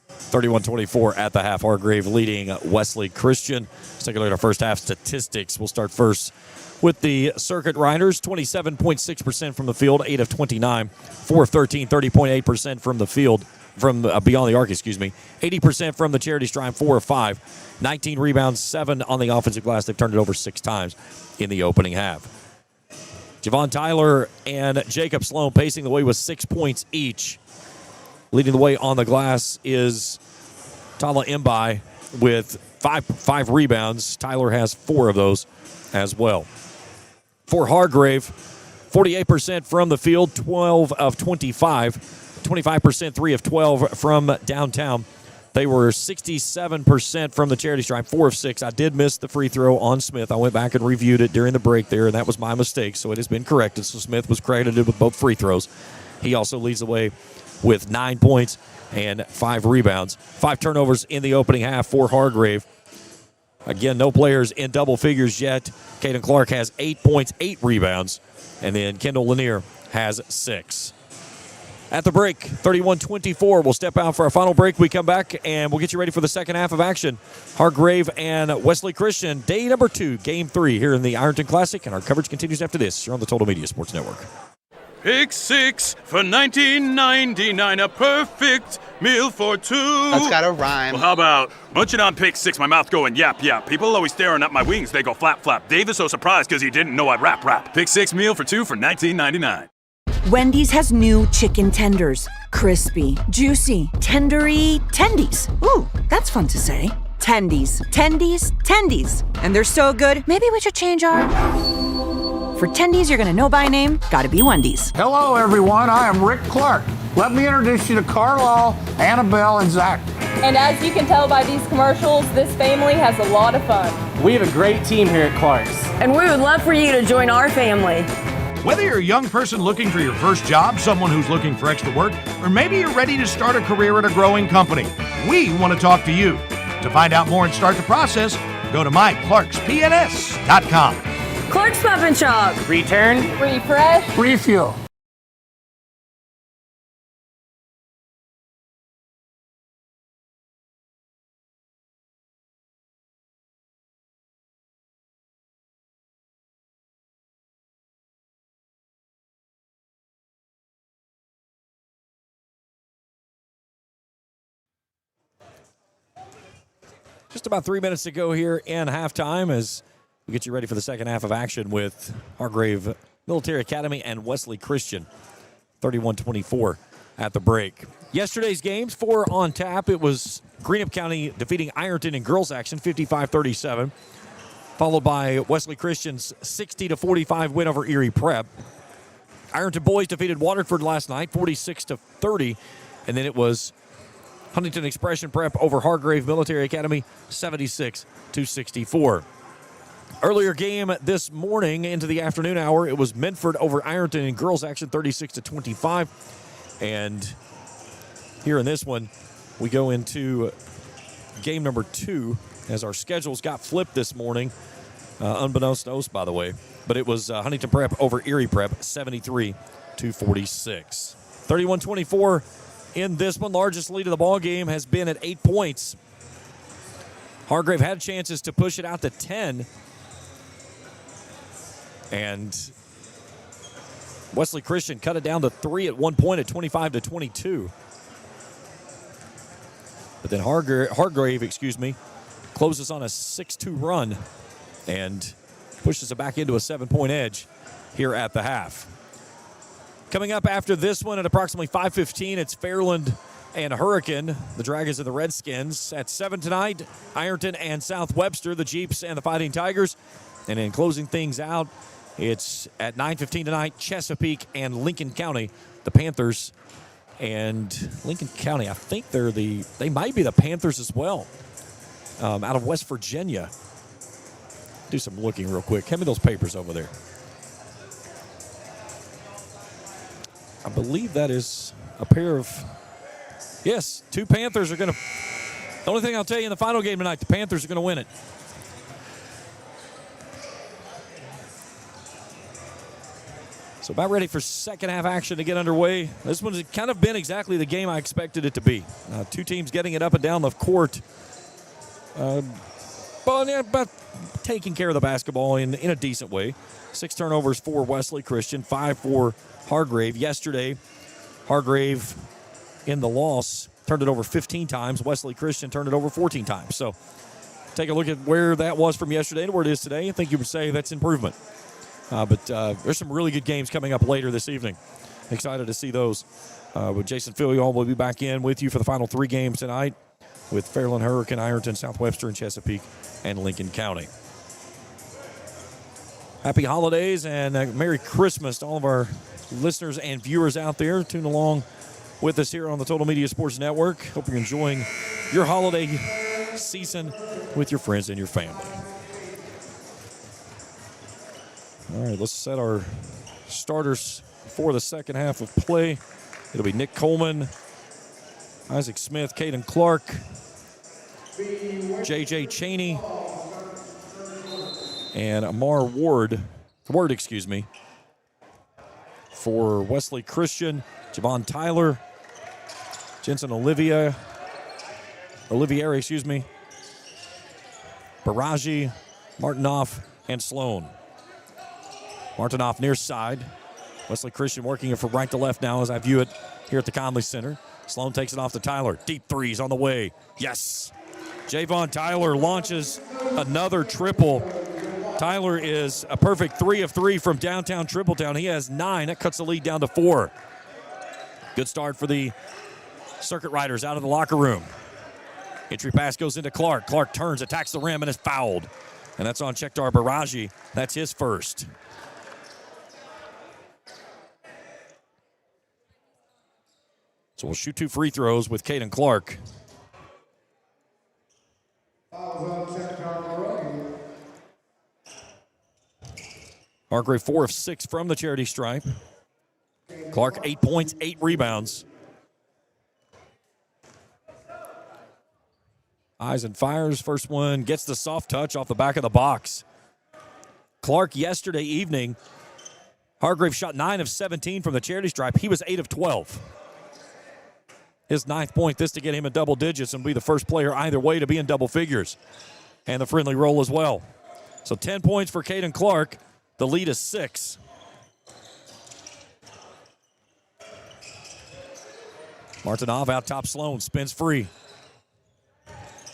31-24 at the half. Hargrave leading Wesley Christian. Let's take a look at our first half statistics. We'll start first with the Circuit Riders. 27.6% from the field, 8 of 29. 4 of 13, 30.8% from the field, from beyond the arc, 80% from the Charity Stripe, 4 of 5. 19 rebounds, 7 on the offensive glass. They've turned it over 6 times in the opening half. Javon Tyler and Jacob Sloan pacing the way with 6 points each. Leading the way on the glass is Tala Mbai with five rebounds. Tyler has 4 of those as well. For Hargrave, 48% from the field, 12 of 25. 25%, 3 of 12 from downtown. They were 67% from the Charity Stripe, 4 of 6. I did miss the free throw on Smith. I went back and reviewed it during the break there, and that was my mistake, so it has been corrected. So Smith was credited with both free throws. He also leads the way with 9 points and 5 rebounds. 5 turnovers in the opening half for Hargrave. Again, no players in double figures yet. Caden Clark has 8 points, 8 rebounds, and then Kendall Lanier has 6. At the break, 31-24. We'll step out for our final break. We come back, and we'll get you ready for the second half of action. Hargrave and Wesley Christian, day number 2, game 3 here in the Ironton Classic, and our coverage continues after this. You're on the Total Media Sports Network. Pick 6 for $19.99, a perfect meal for 2. That's gotta rhyme. Well, how about munching on pick 6, my mouth going yap, yap. People always staring at my wings, they go flap, flap. Dave is so surprised because he didn't know I'd rap, rap. Pick 6 meal for 2 for $19.99. Wendy's has new chicken tenders. Crispy, juicy, tendery tendies. Ooh, that's fun to say. Tendies, tendies, tendies. And they're so good, maybe we should change our... For tendies you're gonna know by name, gotta be Wendy's. Hello, everyone. I am Rick Clark. Let me introduce you to Carlisle, Annabelle, and Zach. And as you can tell by these commercials, this family has a lot of fun. We have a great team here at Clark's. And we would love for you to join our family. Whether you're a young person looking for your first job, someone who's looking for extra work, or maybe you're ready to start a career at a growing company, we want to talk to you. To find out more and start the process, Go to myclarkspns.com. Clark's Pop and Shop. Return. Refresh. Refuel. Just about 3 minutes to go here in halftime as we get you ready for the second half of action with Hargrave Military Academy and Wesley Christian. 31-24 at the break. Yesterday's games, 4 on tap. It was Greenup County defeating Ironton in girls action, 55-37, followed by Wesley Christian's 60-45 win over Erie Prep. Ironton boys defeated Waterford last night, 46-30, and then it was Huntington Expression Prep over Hargrave Military Academy, 76-64. Earlier game this morning into the afternoon hour, it was Medford over Ironton in girls action, 36-25. And here in this one, we go into game number 2 as our schedules got flipped this morning, unbeknownst to us, by the way. But it was Huntington Prep over Erie Prep, 73-46. 31-24 in this one. Largest lead of the ball game has been at 8 points. Hargrave had chances to push it out to 10. And Wesley Christian cut it down to 3 at one point at 25-22. But then Hargrave, closes on a 6-2 run and pushes it back into a 7-point edge here at the half. Coming up after this one at approximately 5:15, it's Fairland and Hurricane, the Dragons and the Redskins. At 7 tonight, Ironton and South Webster, the Jeeps and the Fighting Tigers. And in closing things out, it's at 9:15 tonight, Chesapeake and Lincoln County, the Panthers. And Lincoln County, I think they might be the Panthers as well, out of West Virginia. Do some looking real quick. Hand me those papers over there. I believe that is a pair of, yes, 2 Panthers are going to, the only thing I'll tell you in the final game tonight, the Panthers are going to win it. So about ready for second half action to get underway. This one's kind of been exactly the game I expected it to be. 2 teams getting it up and down the court. But taking care of the basketball in a decent way. 6 turnovers for Wesley Christian, 5 for Hargrave. Yesterday, Hargrave in the loss turned it over 15 times. Wesley Christian turned it over 14 times. So take a look at where that was from yesterday to where it is today. I think you would say that's improvement. But there's some really good games coming up later this evening. Excited to see those. With Jason Filial, we'll be back in with you for the final 3 games tonight with Fairland, Hurricane, Ironton, South Webster, and Chesapeake, and Lincoln County. Happy holidays and Merry Christmas to all of our listeners and viewers out there. Tune along with us here on the Total Media Sports Network. Hope you're enjoying your holiday season with your friends and your family. All right, let's set our starters for the second half of play. It'll be Nick Coleman, Isaac Smith, Caden Clark, J.J. Cheney, and Amar Ward, for Wesley Christian, Javon Tyler, Jensen Olivier, Baraji, Martinoff, and Sloan. Martinoff near side. Wesley Christian working it from right to left now as I view it here at the Conley Center. Sloan takes it off to Tyler. Deep threes on the way. Yes. Javon Tyler launches another triple. Tyler is a perfect 3 of 3 from downtown Tripletown. He has 9. That cuts the lead down to 4. Good start for the Circuit Riders out of the locker room. Entry pass goes into Clark. Clark turns, attacks the rim, and is fouled. And that's on Checkdar Baraji. That's his first. So we'll shoot 2 free throws with Caden Clark. Hargrave 4 of 6 from the charity stripe. Clark 8 points, 8 rebounds. Eisen fires. First one gets the soft touch off the back of the box. Clark yesterday evening, Hargrave shot 9 of 17 from the charity stripe. He was 8 of 12. His 9th point, this to get him in double digits and be the first player either way to be in double figures. And the friendly roll as well. So 10 points for Caden Clark. The lead is 6. Martinov out top Sloan, spins free.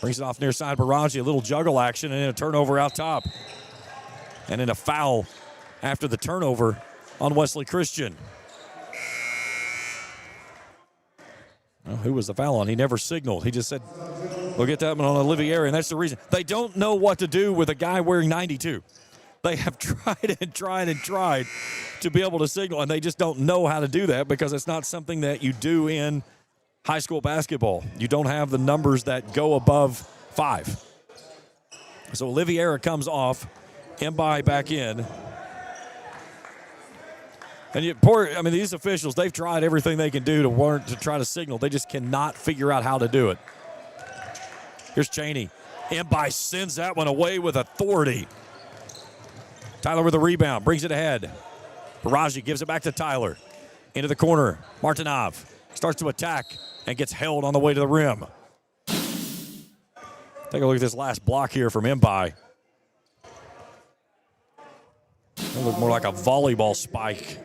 Brings it off near side Baraji, a little juggle action, and then a turnover out top. And then a foul after the turnover on Wesley Christian. Well, who was the foul on? He never signaled. He just said, we'll get that one on Olivier, and that's the reason. They don't know what to do with a guy wearing 92. They have tried and tried and tried to be able to signal, and they just don't know how to do that because it's not something that you do in high school basketball. You don't have the numbers that go above 5. So Olivier comes off, Mbai back in. And these officials, they've tried everything they can do to try to signal. They just cannot figure out how to do it. Here's Cheney. Mbai sends that one away with authority. Tyler with the rebound, brings it ahead. Baraji gives it back to Tyler. Into the corner, Martinov starts to attack and gets held on the way to the rim. Take a look at this last block here from Mbai. It looked more like a volleyball spike.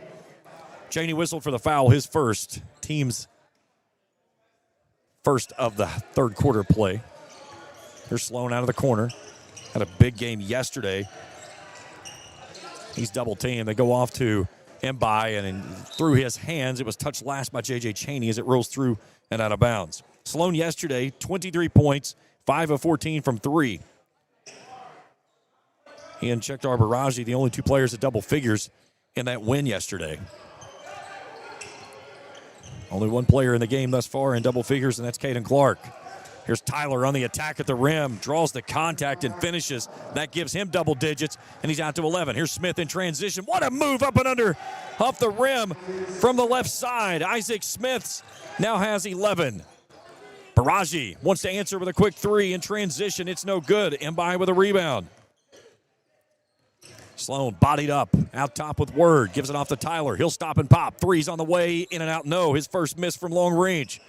Cheney whistled for the foul, his first, team's first of the third quarter play. Here's Sloan out of the corner. Had a big game yesterday. He's double teamed. They go off to Mbai, and through his hands, it was touched last by J.J. Cheney as it rolls through and out of bounds. Sloan yesterday, 23 points, 5 of 14 from 3. He and Chekhar Baraji, the only 2 players at double figures in that win yesterday. Only 1 player in the game thus far in double figures, and that's Caden Clark. Here's Tyler on the attack at the rim, draws the contact and finishes. That gives him double digits, and he's out to 11. Here's Smith in transition. What a move up and under off the rim from the left side. Isaac Smith now has 11. Baraji wants to answer with a quick 3 in transition. It's no good. Mbai with a rebound. Sloan bodied up, out top with Word. Gives it off to Tyler. He'll stop and pop. 3's on the way, in and out, no. His first miss from long range.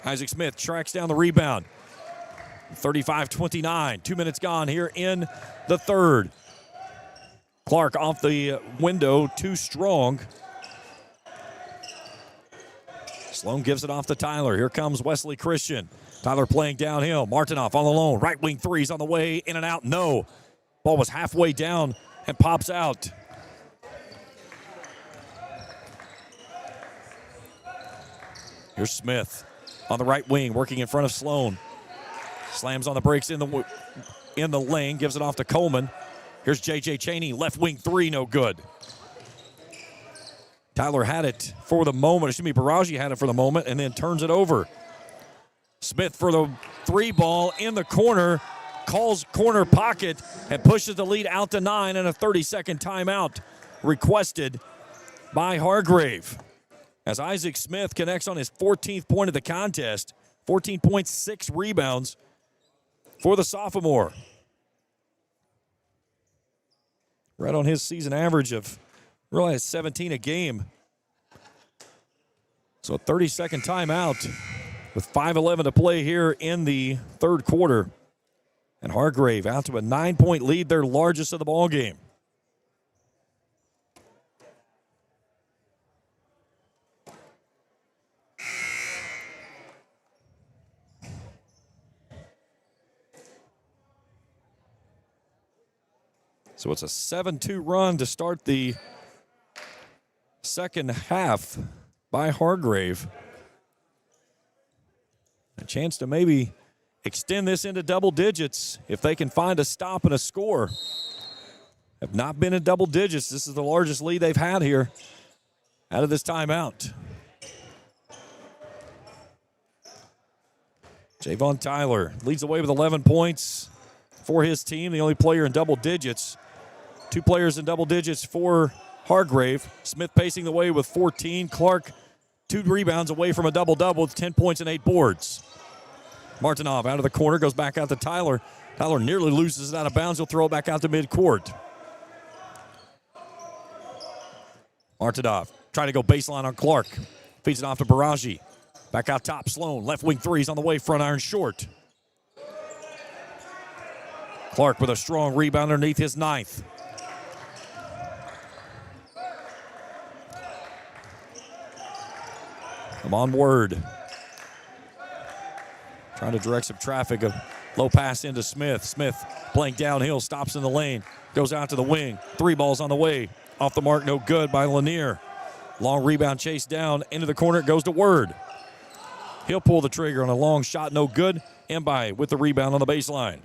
Isaac Smith tracks down the rebound. 35-29. 2 minutes gone here in the third. Clark off the window, too strong. Sloan gives it off to Tyler. Here comes Wesley Christian. Tyler playing downhill. Martinov on the lone. Right wing 3's on the way, in and out, no. Ball was halfway down and pops out. Here's Smith on the right wing, working in front of Sloan. Slams on the brakes in the lane, gives it off to Coleman. Here's J.J. Cheney, left wing 3, no good. Tyler had it for the moment. Baraji had it for the moment and then turns it over. Smith for the 3 ball in the corner, calls corner pocket and pushes the lead out to 9, and a 30-second timeout requested by Hargrave. As Isaac Smith connects on his 14th point of the contest, 14.6 rebounds for the sophomore. Right on his season average of really 17 a game. So a 30-second timeout with 5:11 to play here in the third quarter. And Hargrave out to a 9-point lead, their largest of the ball game. So it's a 7-2 run to start the second half by Hargrave. A chance to maybe extend this into double digits if they can find a stop and a score. Have not been in double digits. This is the largest lead they've had here out of this timeout. Javon Tyler leads the way with 11 points for his team, the only player in double digits. 2 players in double digits for Hargrave. Smith pacing the way with 14. Clark 2 rebounds away from a double-double with 10 points and 8 boards. Martinov out of the corner, goes back out to Tyler. Tyler nearly loses it out of bounds. He'll throw it back out to midcourt. Martinov trying to go baseline on Clark. Feeds it off to Baraji. Back out top, Sloan. Left wing threes on the way, front iron short. Clark with a strong rebound underneath his ninth. Come on, Word. Trying to direct some traffic. A low pass into Smith. Smith playing downhill, stops in the lane. Goes out to the wing. 3 balls on the way. Off the mark, no good by Lanier. Long rebound chase down. Into the corner, it goes to Word. He'll pull the trigger on a long shot, no good. Mbai with the rebound on the baseline.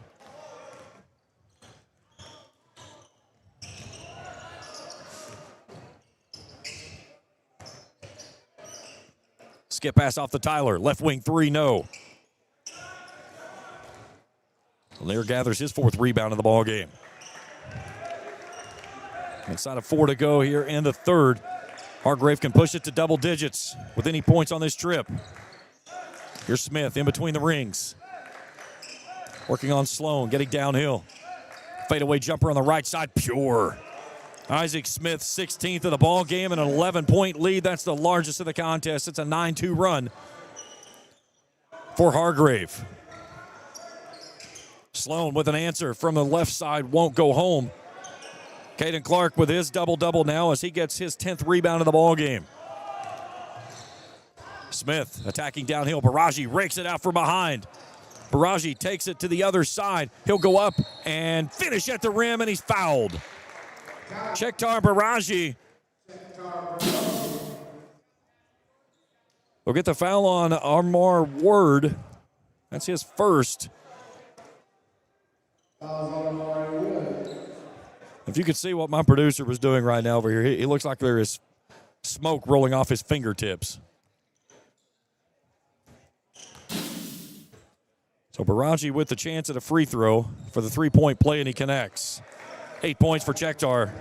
Skip pass off to Tyler. Left wing 3, no. Lanier gathers his 4th rebound of the ball game. Inside of 4 to go here in the 3rd. Hargrave can push it to double digits with any points on this trip. Here's Smith in between the rings. Working on Sloan, getting downhill. Fadeaway jumper on the right side, pure. Isaac Smith, 16th of the ball game, and an 11-point lead. That's the largest of the contest. It's a 9-2 run for Hargrave. Sloan with an answer from the left side, won't go home. Caden Clark with his double-double now as he gets his 10th rebound of the ball game. Smith attacking downhill. Baraji rakes it out from behind. Baraji takes it to the other side. He'll go up and finish at the rim, and he's fouled. Chekhtar Baraji will get the foul on Armar Word. That's his first. If you could see what my producer was doing right now over here, he looks like there is smoke rolling off his fingertips. So Baraji with the chance at a free throw for the 3-point play, and he connects. 8 points for Chekhtar.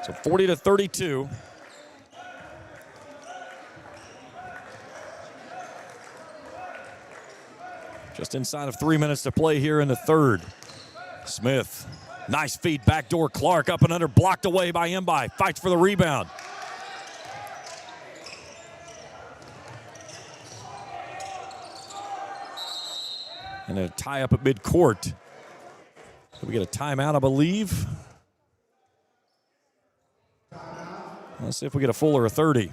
So 40-32. Just inside of 3 minutes to play here in the 3rd. Smith, nice feed, backdoor Clark, up and under, blocked away by Mbai. Fights for the rebound. And a tie up at midcourt. We get a timeout, I believe. Let's see if we get a full or a 30.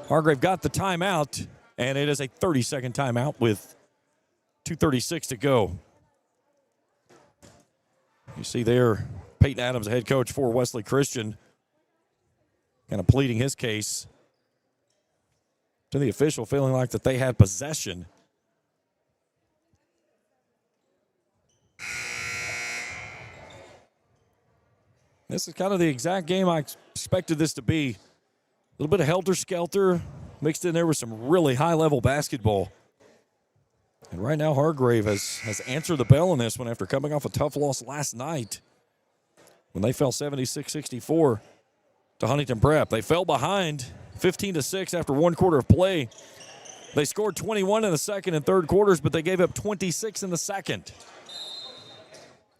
Hargrave got the timeout, and it is a 30-second timeout with 2:36 to go. You see there, Peyton Adams, the head coach for Wesley Christian, kind of pleading his case to the official, feeling like that they had possession. This is kind of the exact game I expected this to be. A little bit of helter-skelter mixed in there with some really high-level basketball. And right now Hargrave has answered the bell in this one after coming off a tough loss last night when they fell 76-64 to Huntington Prep. They fell behind 15-6 after 1 quarter of play. They scored 21 in the second and third quarters, but they gave up 26 in the second.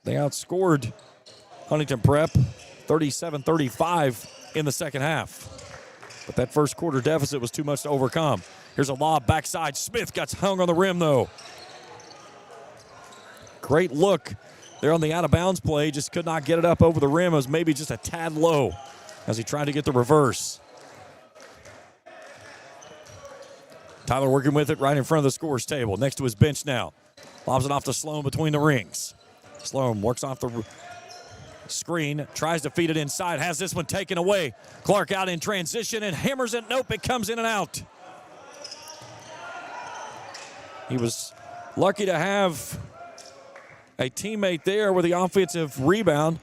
They outscored Huntington Prep 37-35 in the second half. But that first quarter deficit was too much to overcome. Here's a lob backside. Smith got hung on the rim, though. Great look there on the out-of-bounds play. Just could not get it up over the rim. It was maybe just a tad low as he tried to get the reverse. Tyler working with it right in front of the scorer's table, next to his bench now. Lobs it off to Sloan between the rings. Sloan works off the screen, tries to feed it inside, has this one taken away. Clark out in transition and hammers it. Nope, it comes in and out. He was lucky to have a teammate there with the offensive rebound.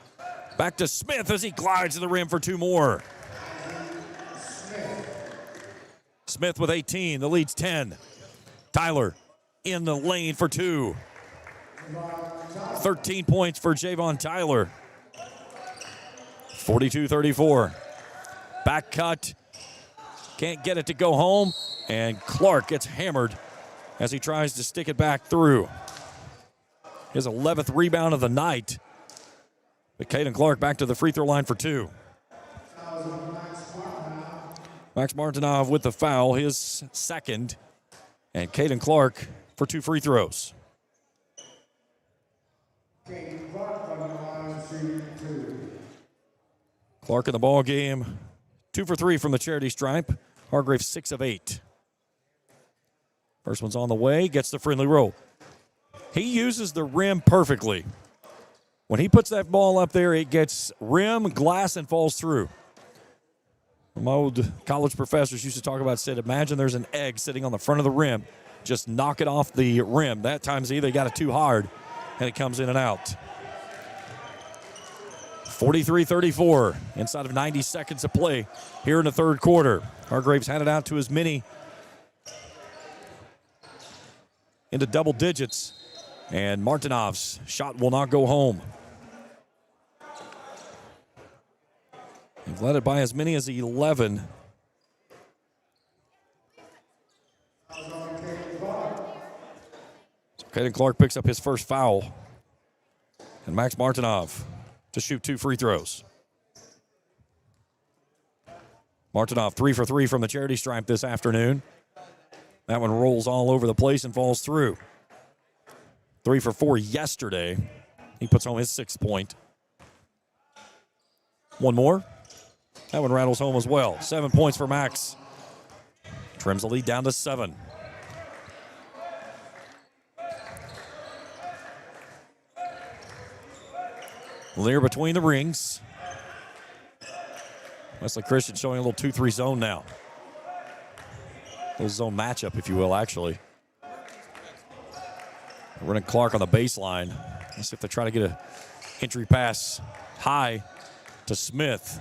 Back to Smith as he glides to the rim for 2 more. Smith with 18, the lead's 10. Tyler in the lane for 2. 13 points for Javon Tyler. 42-34. Back cut. Can't get it to go home, and Clark gets hammered as he tries to stick it back through. His 11th rebound of the night. But Caden Clark back to the free throw line for 2. Max Martinov with the foul, his second. And Caden Clark for 2 free throws. Clark in the ball game, 2 for 3 from the charity stripe. Hargrave 6 of 8. First one's on the way, gets the friendly roll. He uses the rim perfectly. When he puts that ball up there, it gets rim, glass, and falls through. My old college professors used to talk about, said, imagine there's an egg sitting on the front of the rim. Just knock it off the rim. That time's either got it too hard, and it comes in and out. 43-34 inside of 90 seconds of play here in the third quarter. Hargrave's had it out to as many into double digits, and Martinov's shot will not go home. He's led it by as many as 11. So Caden Clark picks up his first foul, and Max Martinov to shoot 2 free throws. Martinov 3 for 3 from the charity stripe this afternoon. That one rolls all over the place and falls through. 3 for 4 yesterday. He puts home his 6th point. One more. That one rattles home as well. 7 points for Max. Trims the lead down to 7. Lear between the rings. Wesley Christian showing a little 2-3 zone now. A little zone matchup, if you will, actually. Running Clark on the baseline. Let's see if they try to get a entry pass high to Smith.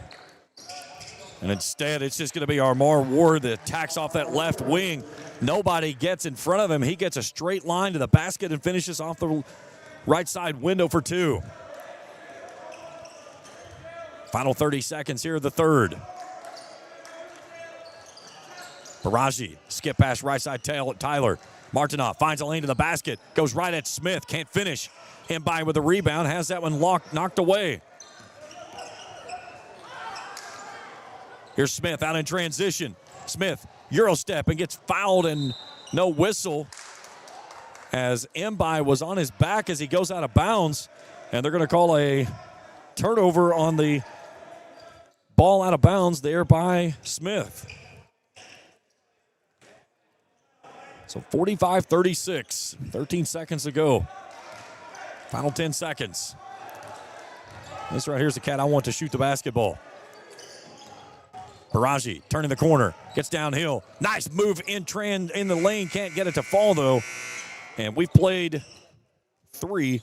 And instead, it's just going to be Armar Ward that attacks off that left wing. Nobody gets in front of him. He gets a straight line to the basket and finishes off the right side window for 2. Final 30 seconds here of the third. Baraji, skip past right side Tyler. Martinov finds a lane to the basket. Goes right at Smith. Can't finish. In by with a rebound. Has that one knocked away. Here's Smith out in transition. Smith, Euro step and gets fouled and no whistle. As Mbai was on his back as he goes out of bounds. And they're going to call a turnover on the ball out of bounds there by Smith. So 45-36, 13 seconds to go. Final 10 seconds. This right here is the cat I want to shoot the basketball. Baraji turning the corner, gets downhill. Nice move in the lane, can't get it to fall though. And we've played 3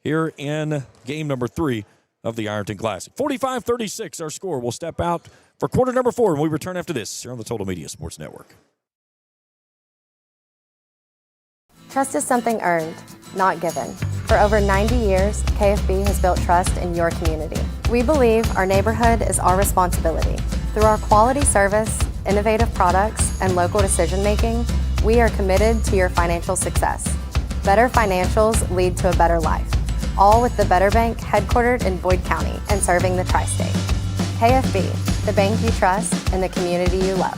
here in game number 3 of the Ironton Classic. 45-36 our score. We'll step out for quarter number 4 and we return after this here on the Total Media Sports Network. Trust is something earned, not given. For over 90 years, KFB has built trust in your community. We believe our neighborhood is our responsibility. Through our quality service, innovative products, and local decision-making, we are committed to your financial success. Better financials lead to a better life. All with the Better Bank headquartered in Boyd County and serving the tri-state. KFB, the bank you trust and the community you love.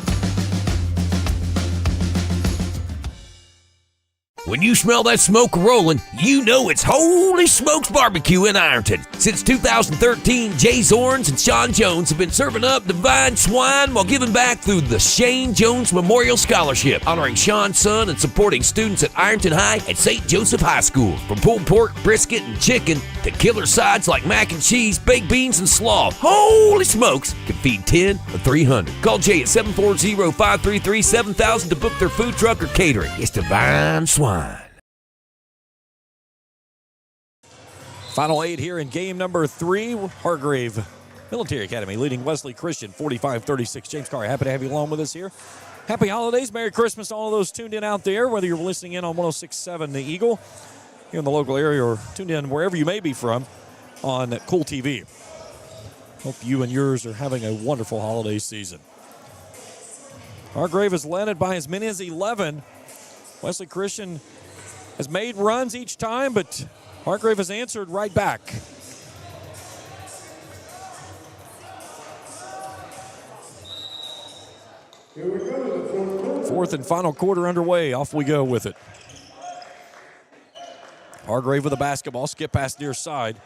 When you smell that smoke rolling, you know it's Holy Smokes Barbecue in Ironton. Since 2013, Jay Zorns and Sean Jones have been serving up divine swine while giving back through the Shane Jones Memorial Scholarship, honoring Sean's son and supporting students at Ironton High and St. Joseph High School. From pulled pork, brisket, and chicken to killer sides like mac and cheese, baked beans, and slaw, Holy Smokes can feed 10 or 300. Call Jay at 740-533-7000 to book their food truck or catering. It's divine swine. Final 8 here in game number 3. Hargrave Military Academy leading Wesley Christian 45-36. James Carr, happy to have you along with us here. Happy holidays, Merry Christmas to all of those tuned in out there, whether you're listening in on 106.7 The Eagle here in the local area or tuned in wherever you may be from on Kool TV. Hope you and yours are having a wonderful holiday season. Hargrave has led it by as many as 11. Wesley Christian has made runs each time, but Hargrave has answered right back. Here we go to the fourth quarter. Fourth and final quarter underway. Off we go with it. Hargrave with the basketball. Skip pass near side.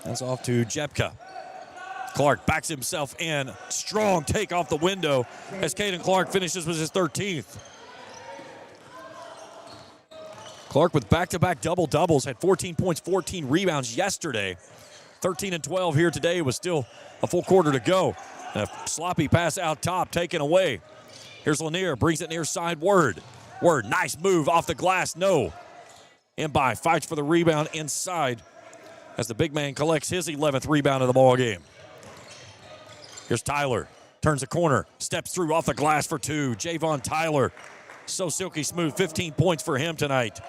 That's off to Jepka. Clark backs himself in. Strong take off the window as Caden Clark finishes with his 13th. Clark with back-to-back double-doubles, had 14 points, 14 rebounds yesterday. 13 and 12 here today with still a full quarter to go. And a sloppy pass out top taken away. Here's Lanier, brings it near side. Word, nice move off the glass, no. Mbai fights for the rebound inside as the big man collects his 11th rebound of the ball game. Here's Tyler, turns the corner, steps through off the glass for two. Javon Tyler, so silky smooth, 15 points for him tonight.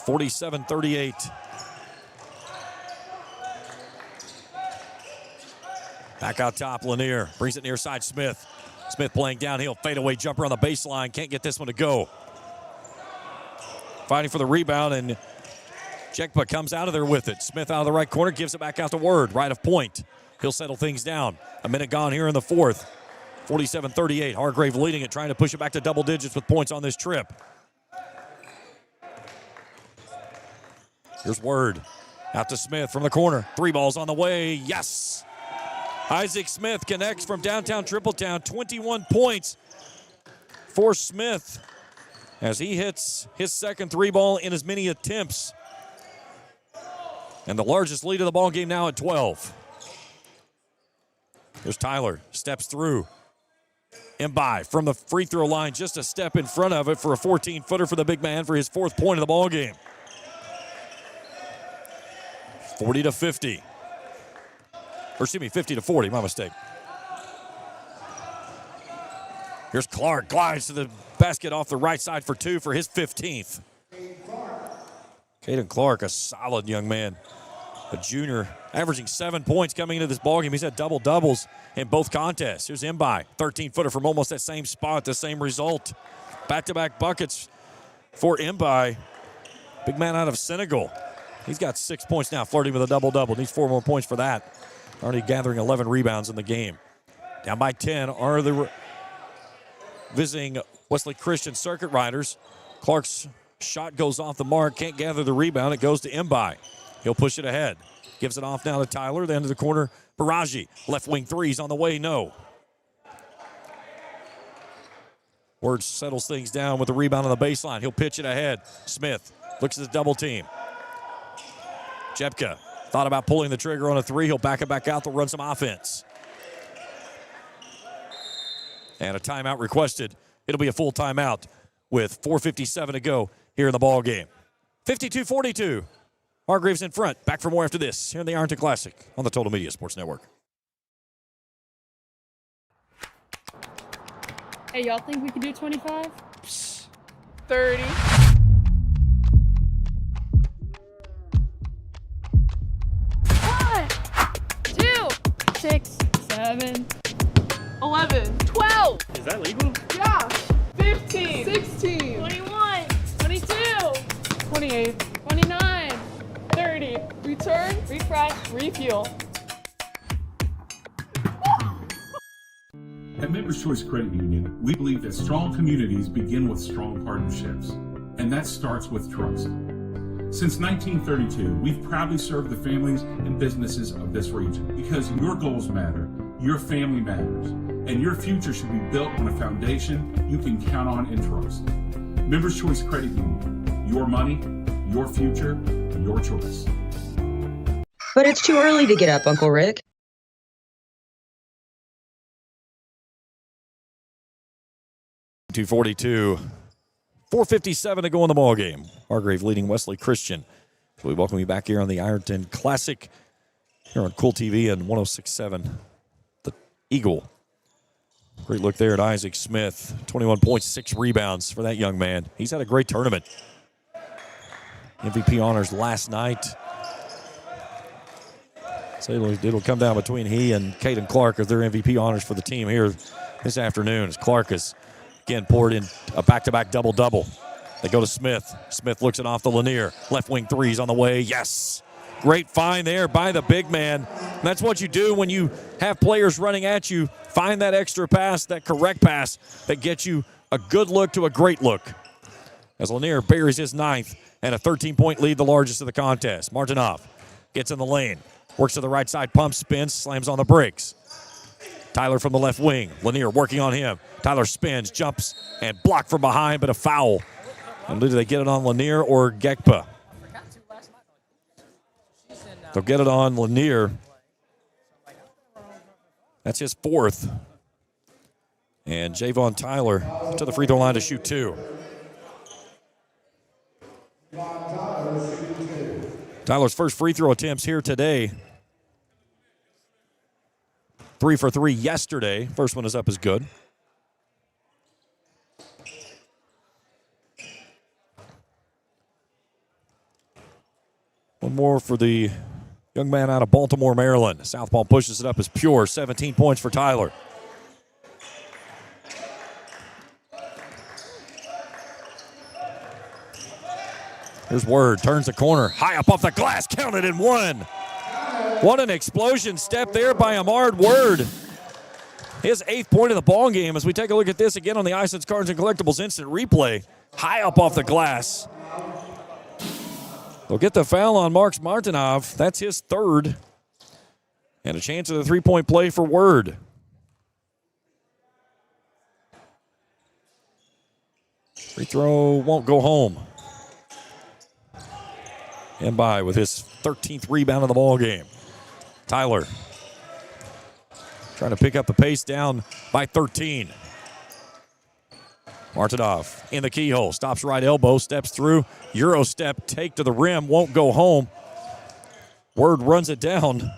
(47-38). Back out top, Lanier brings it near side. Smith playing downhill, fadeaway jumper on the baseline, can't get this one to go. Fighting for the rebound, and Jekpa comes out of there with it. Smith out of the right corner, gives it back out to Word, right of point. He'll settle things down. A minute gone here in the fourth. 47-38. Hargrave leading it, trying to push it back to double digits with points on this trip. Here's Word. Out to Smith from the corner. Three balls on the way. Yes! Isaac Smith connects from downtown Tripletown. 21 points for Smith as he hits his second three ball in as many attempts. And the largest lead of the ball game now at 12. Here's Tyler, steps through. Mbai from the free throw line, just a step in front of it for a 14-footer for the big man for his fourth point of the ball game. 40-50. Or excuse me, 50-40, my mistake. Here's Clark, glides to the basket off the right side for two for his 15th. Caden Clark, a solid young man. A junior, averaging 7 points coming into this ballgame. He's had double-doubles in both contests. Here's Mbai, 13-footer from almost that same spot, the same result. Back-to-back buckets for Mbai. Big man out of Senegal. He's got 6 points now, flirting with a double-double. Needs 4 more points for that. Already gathering 11 rebounds in the game. Down by 10 are the visiting Wesley Christian Circuit Riders. Clark's shot goes off the mark, can't gather the rebound. It goes to Mbai. He'll push it ahead. Gives it off now to Tyler. The end of the corner, Baraji. Left wing threes on the way, no. Word settles things down with the rebound on the baseline. He'll pitch it ahead. Smith looks at the double team. Jepka thought about pulling the trigger on a three. He'll back it back out. They'll run some offense. And a timeout requested. It'll be a full timeout with 4:57 to go here in the ball game. 52-42. Hargrave's in front. Back for more after this here in the Ironton Classic on the Total Media Sports Network. Hey, y'all think we can do 25? 30. 1, 2, 6, 7, 11, 12. Is that legal? Yeah. 15, 16, 21, 22, 28, 29, 30. Return, refresh, refuel. At Members Choice Credit Union, we believe that strong communities begin with strong partnerships, and that starts with trust. Since 1932, we've proudly served the families and businesses of this region because your goals matter, your family matters, and your future should be built on a foundation you can count on and trust. Members Choice Credit Union, your money, your future, your choice. But it's too early to get up, Uncle Rick. 2:42. 4:57 to go in the ball game. Hargrave leading Wesley Christian. So we welcome you back here on the Ironton Classic here on Kool TV and 106.7 The Eagle. Great look there at Isaac Smith. 21 points, 6 rebounds for that young man. He's had a great tournament. MVP honors last night. So it'll come down between he and Caden Clark as their MVP honors for the team here this afternoon. As Clark is, again, poured in a back-to-back double-double. They go to Smith. Smith looks it off the Lanier. Left wing three's on the way. Yes. Great find there by the big man. And that's what you do when you have players running at you. Find that extra pass, that correct pass that gets you a good look to a great look. As Lanier buries his 9th and a 13-point lead, the largest of the contest. Martinov gets in the lane. Works to the right side, pump, spins, slams on the brakes. Tyler from the left wing. Lanier working on him. Tyler spins, jumps, and blocked from behind, but a foul. And do they get it on Lanier or Gekpa? They'll get it on Lanier. That's his 4th. And Javon Tyler to the free throw line to shoot 2. Tyler's first free throw attempts here today. 3 for 3 yesterday. First one is up is good. One more for the young man out of Baltimore, Maryland. Southpaw pushes it up as pure. 17 points for Tyler. Here's Word. Turns the corner. High up off the glass. Counted and one. What an explosion step there by Ahmad Word. His 8th point of the ball game as we take a look at this again on the iSense Cards and Collectibles instant replay. High up off the glass. They'll get the foul on Marks Martinov. That's his 3rd. And a chance of the three-point play for Word. Free throw won't go home. And by with his 13th rebound of the ball game. Tyler trying to pick up the pace, down by 13. Martinov in the keyhole. Stops right elbow, steps through. Euro step, take to the rim, won't go home. Word runs it down.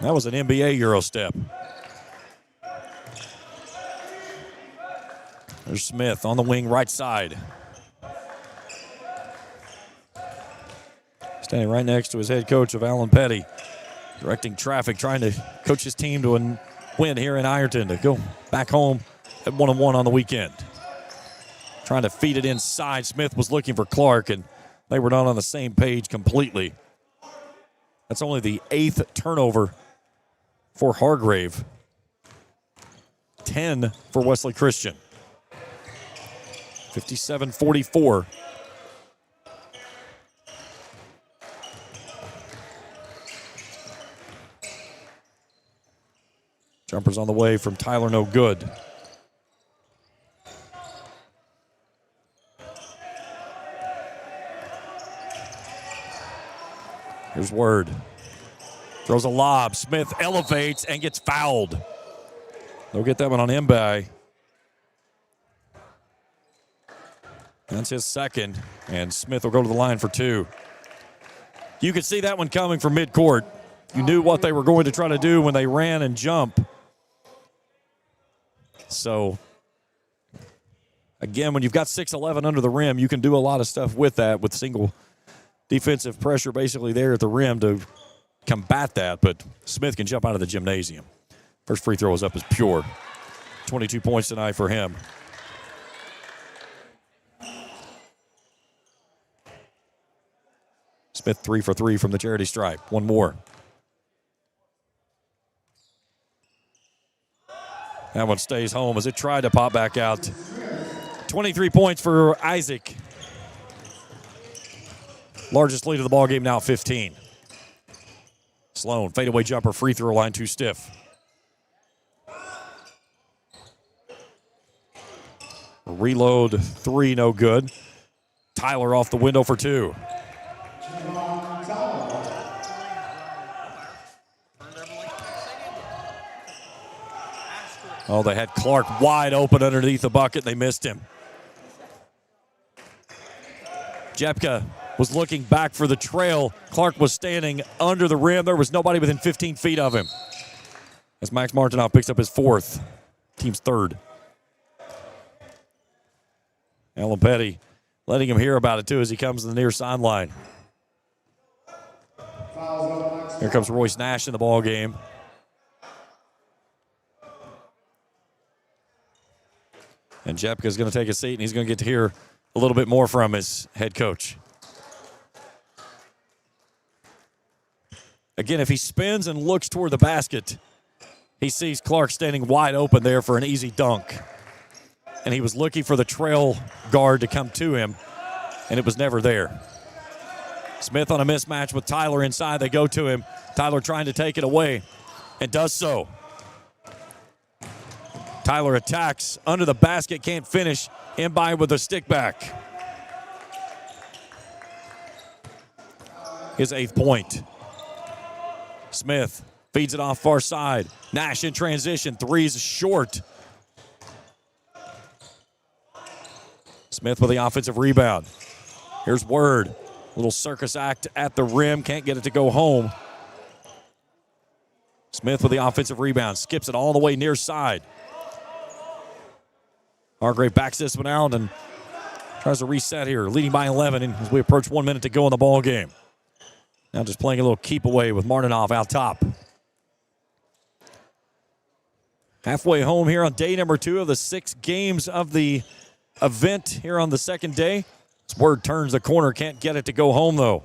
That was an NBA Euro step. There's Smith on the wing right side. Standing right next to his head coach of Alan Petty. Directing traffic, trying to coach his team to a win here in Ironton to go back home at 1-1 on the weekend. Trying to feed it inside. Smith was looking for Clark, and they were not on the same page completely. That's only the 8th turnover for Hargrave. 10 for Wesley Christian. 57-44. Jumpers on the way from Tyler, no good. Here's Word. Throws a lob. Smith elevates and gets fouled. They'll get that one on Mbai. That's his 2nd, and Smith will go to the line for 2. You could see that one coming from midcourt. You knew what they were going to try to do when they ran and jump. So, again, when you've got 6'11" under the rim, you can do a lot of stuff with that, with single defensive pressure basically there at the rim to combat that. But Smith can jump out of the gymnasium. First free throw is up as pure. 22 points tonight for him. Smith 3 for 3 from the charity stripe. One more. That one stays home as it tried to pop back out. 23 points for Isaac. Largest lead of the ball game now, 15. Sloan, fadeaway jumper, free throw line, too stiff. Reload, 3, no good. Tyler off the window for 2. Oh, they had Clark wide open underneath the bucket. They missed him. Jepka was looking back for the trail. Clark was standing under the rim. There was nobody within 15 feet of him. As Max Martinov picks up his 4th, team's 3rd. Alan Petty letting him hear about it, too, as he comes to the near sideline. Here comes Royce Nash in the ball game. And Jepka's going to take a seat, and he's going to get to hear a little bit more from his head coach. Again, if he spins and looks toward the basket, he sees Clark standing wide open there for an easy dunk. And he was looking for the trail guard to come to him, and it was never there. Smith on a mismatch with Tyler inside. They go to him. Tyler trying to take it away and does so. Tyler attacks under the basket, can't finish. Mbai with a stick back. His 8th point. Smith feeds it off far side. Nash in transition. Three's short. Smith with the offensive rebound. Here's Word. Little circus act at the rim. Can't get it to go home. Smith with the offensive rebound. Skips it all the way near side. Hargrave backs this one out and tries to reset here. Leading by 11 as we approach 1 minute to go in the ball game. Now just playing a little keep away with Martinoff out top. Halfway home here on day number 2 of the 6 games of the event here on the second day. Word turns the corner, can't get it to go home though.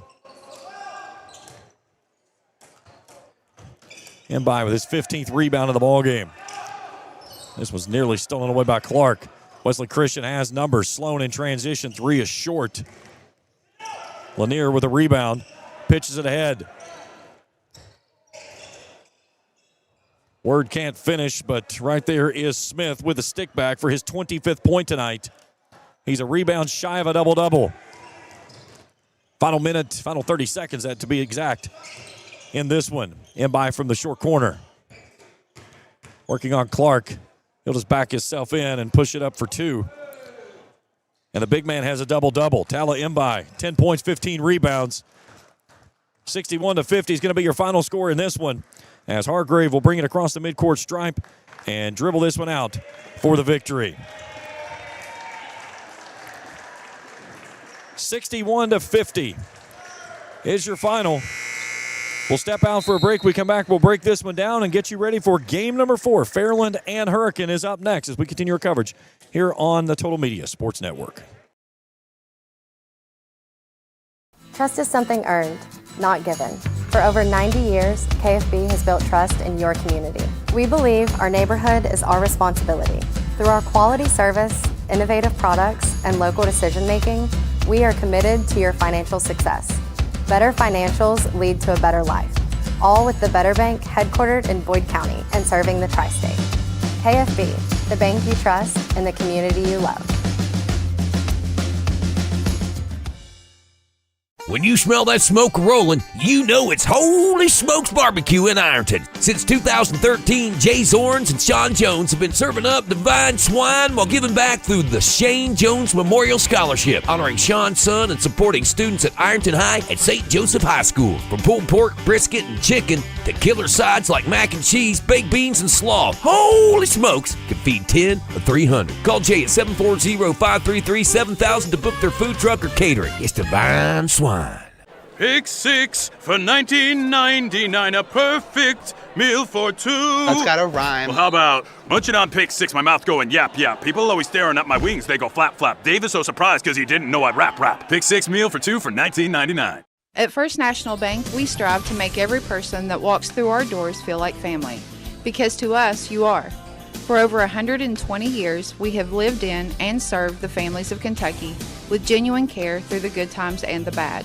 Mbai with his 15th rebound of the ball game. This was nearly stolen away by Clark. Wesley Christian has numbers. Sloan in transition. 3 is short. Lanier with a rebound. Pitches it ahead. Word can't finish, but right there is Smith with a stick back for his 25th point tonight. He's a rebound shy of a double-double. Final minute, final 30 seconds to be exact in this one. Mbai from the short corner. Working on Clark. He'll just back himself in and push it up for 2. And the big man has a double-double. Tala Mbai, 10 points, 15 rebounds. 61-50 is going to be your final score in this one, as Hargrave will bring it across the midcourt stripe and dribble this one out for the victory. 61-50 is your final. We'll step out for a break. We come back, we'll break this one down and get you ready for game number 4. Fairland and Hurricane is up next as we continue our coverage here on the Total Media Sports Network. Trust is something earned, not given. For over 90 years, KFB has built trust in your community. We believe our neighborhood is our responsibility. Through our quality service, innovative products, and local decision-making, we are committed to your financial success. Better financials lead to a better life. All with the Better Bank headquartered in Boyd County and serving the tri-state. KFB, the bank you trust and the community you love. When you smell that smoke rolling, you know it's Holy Smokes Barbecue in Ironton. Since 2013, Jay Zorns and Sean Jones have been serving up divine swine while giving back through the Shane Jones Memorial Scholarship, honoring Sean's son and supporting students at Ironton High and St. Joseph High School. From pulled pork, brisket, and chicken to killer sides like mac and cheese, baked beans, and slaw, Holy Smokes can feed 10 or 300. Call Jay at 740-533-7000 to book their food truck or catering. It's divine swine. Pick 6 for $19.99, a perfect meal for 2. That's gotta rhyme. Well, how about munching on Pick 6, my mouth going yap, yap. People always staring at my wings, they go flap, flap. Dave is so surprised because he didn't know I'd rap, rap. Pick 6 meal for 2 for $19.99. At First National Bank, we strive to make every person that walks through our doors feel like family. Because to us, you are. For over 120 years, we have lived in and served the families of Kentucky with genuine care through the good times and the bad.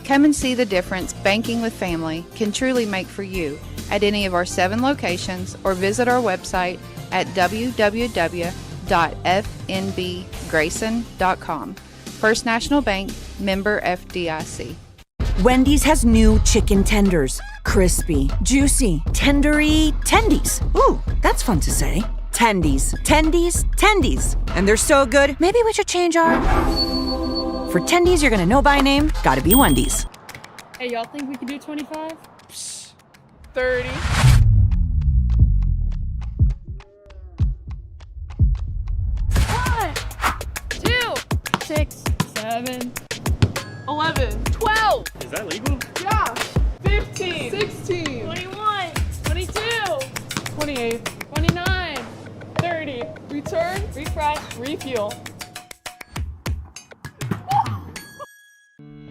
Come and see the difference banking with family can truly make for you at any of our 7 locations or visit our website at www.fnbgrayson.com. First National Bank, member FDIC. Wendy's has new chicken tenders. Crispy, juicy, tendery tendies. Ooh, that's fun to say. Tendies, tendies, tendies. And they're so good, maybe we should change our... For tendies you're gonna know by name, gotta be Wendy's. Hey, y'all think we can do 25? Psst, 30. One, 2, 6, 7, 11, 12. Is that legal? Yeah. 15, 16, 28, 29, 30. Return, refresh, refuel.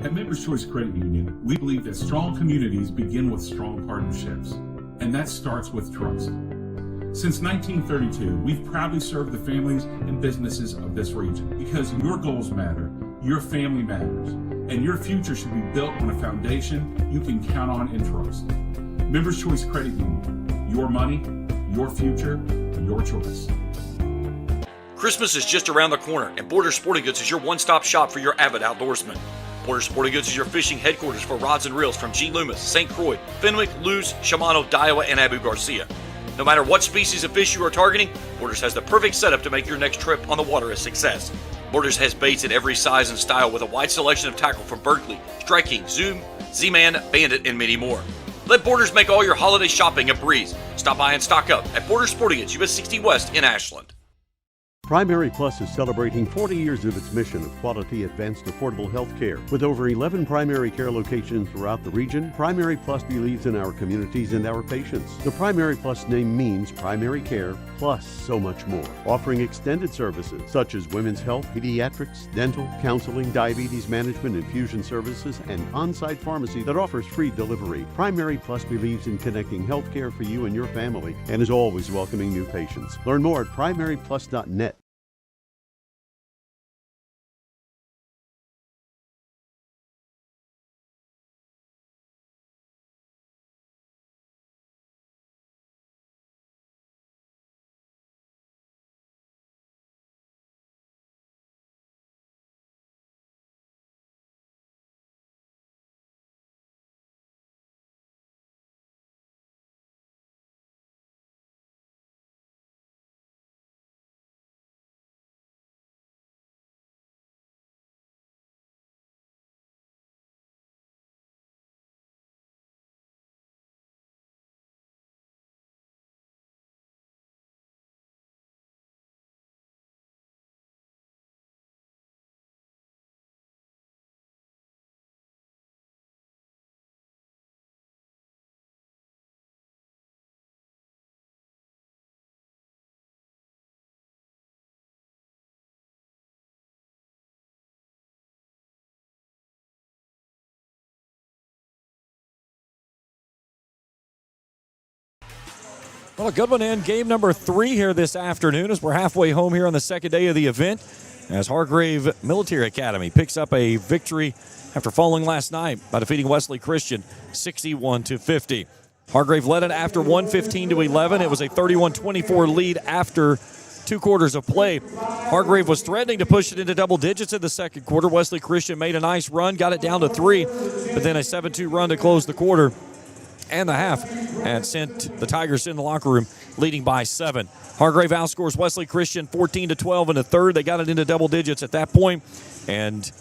At Members Choice Credit Union, we believe that strong communities begin with strong partnerships, and that starts with trust. Since 1932, we've proudly served the families and businesses of this region because your goals matter, your family matters, and your future should be built on a foundation you can count on and trust. Members Choice Credit Union, your money, your future, your choice. Christmas is just around the corner, and Borders Sporting Goods is your one-stop shop for your avid outdoorsman. Borders Sporting Goods is your fishing headquarters for rods and reels from G. Loomis, St. Croix, Fenwick, Lewes, Shimano, Daiwa, and Abu Garcia. No matter what species of fish you are targeting, Borders has the perfect setup to make your next trip on the water a success. Borders has baits in every size and style with a wide selection of tackle from Berkley, Strike King, Zoom, Z-Man, Bandit, and many more. Let Borders make all your holiday shopping a breeze. Stop by and stock up at Borders Sporting Goods, US 60 West in Ashland. Primary Plus is celebrating 40 years of its mission of quality, advanced, affordable health care. With over 11 primary care locations throughout the region, Primary Plus believes in our communities and our patients. The Primary Plus name means primary care plus so much more, offering extended services such as women's health, pediatrics, dental, counseling, diabetes management, infusion services, and on-site pharmacy that offers free delivery. Primary Plus believes in connecting health care for you and your family and is always welcoming new patients. Learn more at primaryplus.net. Well, a good one in game number 3 here this afternoon as we're halfway home here on the second day of the event as Hargrave Military Academy picks up a victory after falling last night by defeating Wesley Christian 61-50. Hargrave led it after 1:15-11. It was a 31-24 lead after 2 quarters of play. Hargrave was threatening to push it into double digits in the second quarter. Wesley Christian made a nice run, got it down to 3, but then a 7-2 run to close the quarter and the half, and sent the Tigers in the locker room leading by 7. Hargrave outscores Wesley Christian 14-12 in the third. They got it into double digits at that point and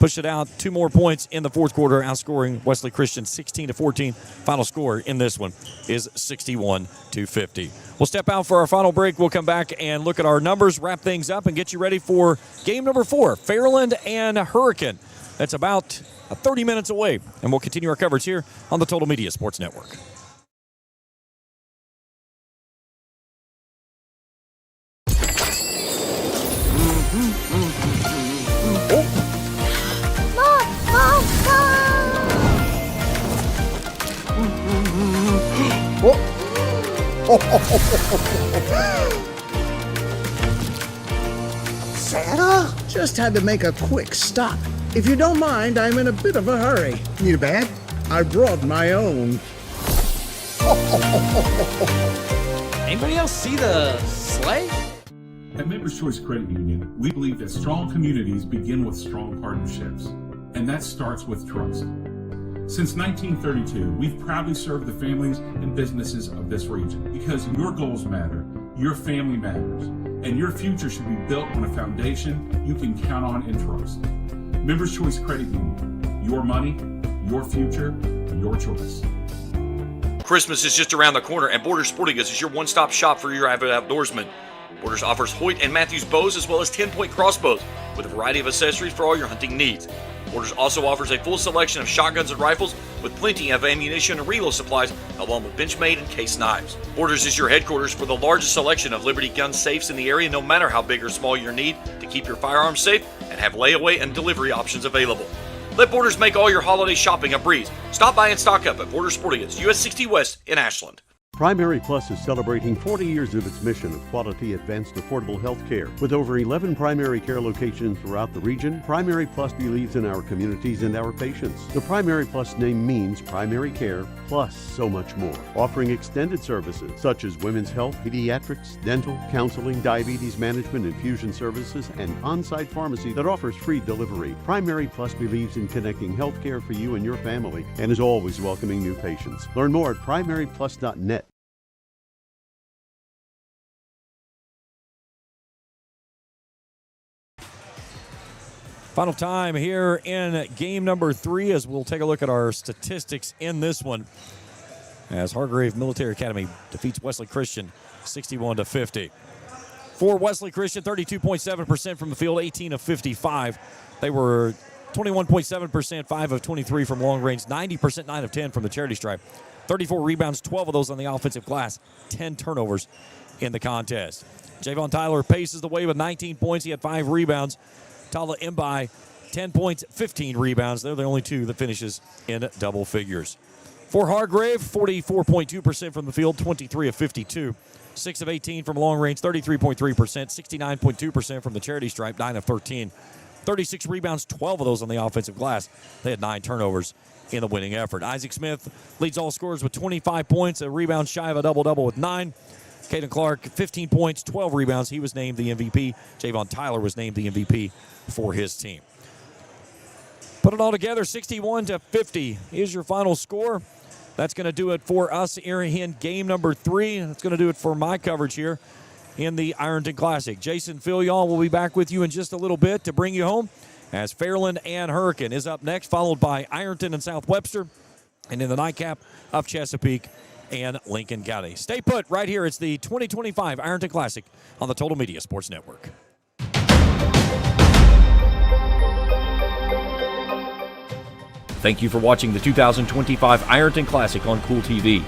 pushed it out 2 more points in the fourth quarter, outscoring Wesley Christian 16-14. Final score in this one is 61-50. We'll step out for our final break. We'll come back and look at our numbers, wrap things up, and get you ready for game number 4, Fairland and Hurricane. That's about 30 minutes away, and we'll continue our coverage here on the Total Media Sports Network. Santa? Just had to make a quick stop. If you don't mind, I'm in a bit of a hurry. Need a bag? I brought my own. Anybody else see the sleigh? At Members Choice Credit Union, we believe that strong communities begin with strong partnerships, and that starts with trust. Since 1932, we've proudly served the families and businesses of this region because your goals matter, your family matters, and your future should be built on a foundation you can count on and trust. Members Choice Credit Union, your money, your future, your choice. Christmas is just around the corner, and Borders Sporting Goods is your one-stop shop for your avid outdoorsman. Borders offers Hoyt and Matthews bows as well as 10-point crossbows with a variety of accessories for all your hunting needs. Borders also offers a full selection of shotguns and rifles with plenty of ammunition and reload supplies, along with Benchmade and case knives. Borders is your headquarters for the largest selection of Liberty gun safes in the area, no matter how big or small your need to keep your firearms safe, and have layaway and delivery options available. Let Borders make all your holiday shopping a breeze. Stop by and stock up at Borders Sporting Goods, US 60 West in Ashland. Primary Plus is celebrating 40 years of its mission of quality, advanced, affordable health care. With over 11 primary care locations throughout the region, Primary Plus believes in our communities and our patients. The Primary Plus name means primary care plus so much more. Offering extended services such as women's health, pediatrics, dental, counseling, diabetes management, infusion services, and on-site pharmacy that offers free delivery. Primary Plus believes in connecting health care for you and your family and is always welcoming new patients. Learn more at primaryplus.net. Final time here in game number 3 as we'll take a look at our statistics in this one. As Hargrave Military Academy defeats Wesley Christian 61-50. For Wesley Christian, 32.7% from the field, 18 of 55. They were 21.7%, 5 of 23 from long range, 90%, 9 of 10 from the charity stripe. 34 rebounds, 12 of those on the offensive glass, 10 turnovers in the contest. Javon Tyler paces the way with 19 points. He had 5 rebounds. Tala Mbai, 10 points, 15 rebounds. They're the only two that finishes in double figures. For Hargrave, 44.2% from the field, 23 of 52. 6 of 18 from long range, 33.3%, 69.2% from the charity stripe, 9 of 13. 36 rebounds, 12 of those on the offensive glass. They had 9 turnovers in the winning effort. Isaac Smith leads all scorers with 25 points, a rebound shy of a double-double with 9. Caden Clark, 15 points, 12 rebounds. He was named the MVP. Javon Tyler was named the MVP for his team. Put it all together, 61-50 is your final score. That's going to do it for us here in game number 3. That's going to do it for my coverage here in the Ironton Classic. Jason Filion will be back with you in just a little bit to bring you home as Fairland and Hurricane is up next, followed by Ironton and South Webster, and in the nightcap of Chesapeake and Lincoln County. Stay put right here. It's the 2025 Ironton Classic on the Total Media Sports Network. Thank you for watching the 2025 Ironton Classic on Kool TV.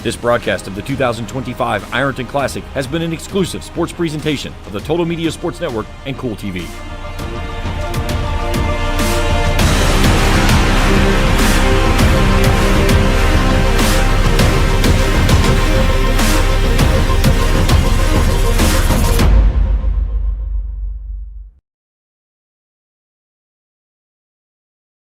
This broadcast of the 2025 Ironton Classic has been an exclusive sports presentation of the Total Media Sports Network and Kool TV.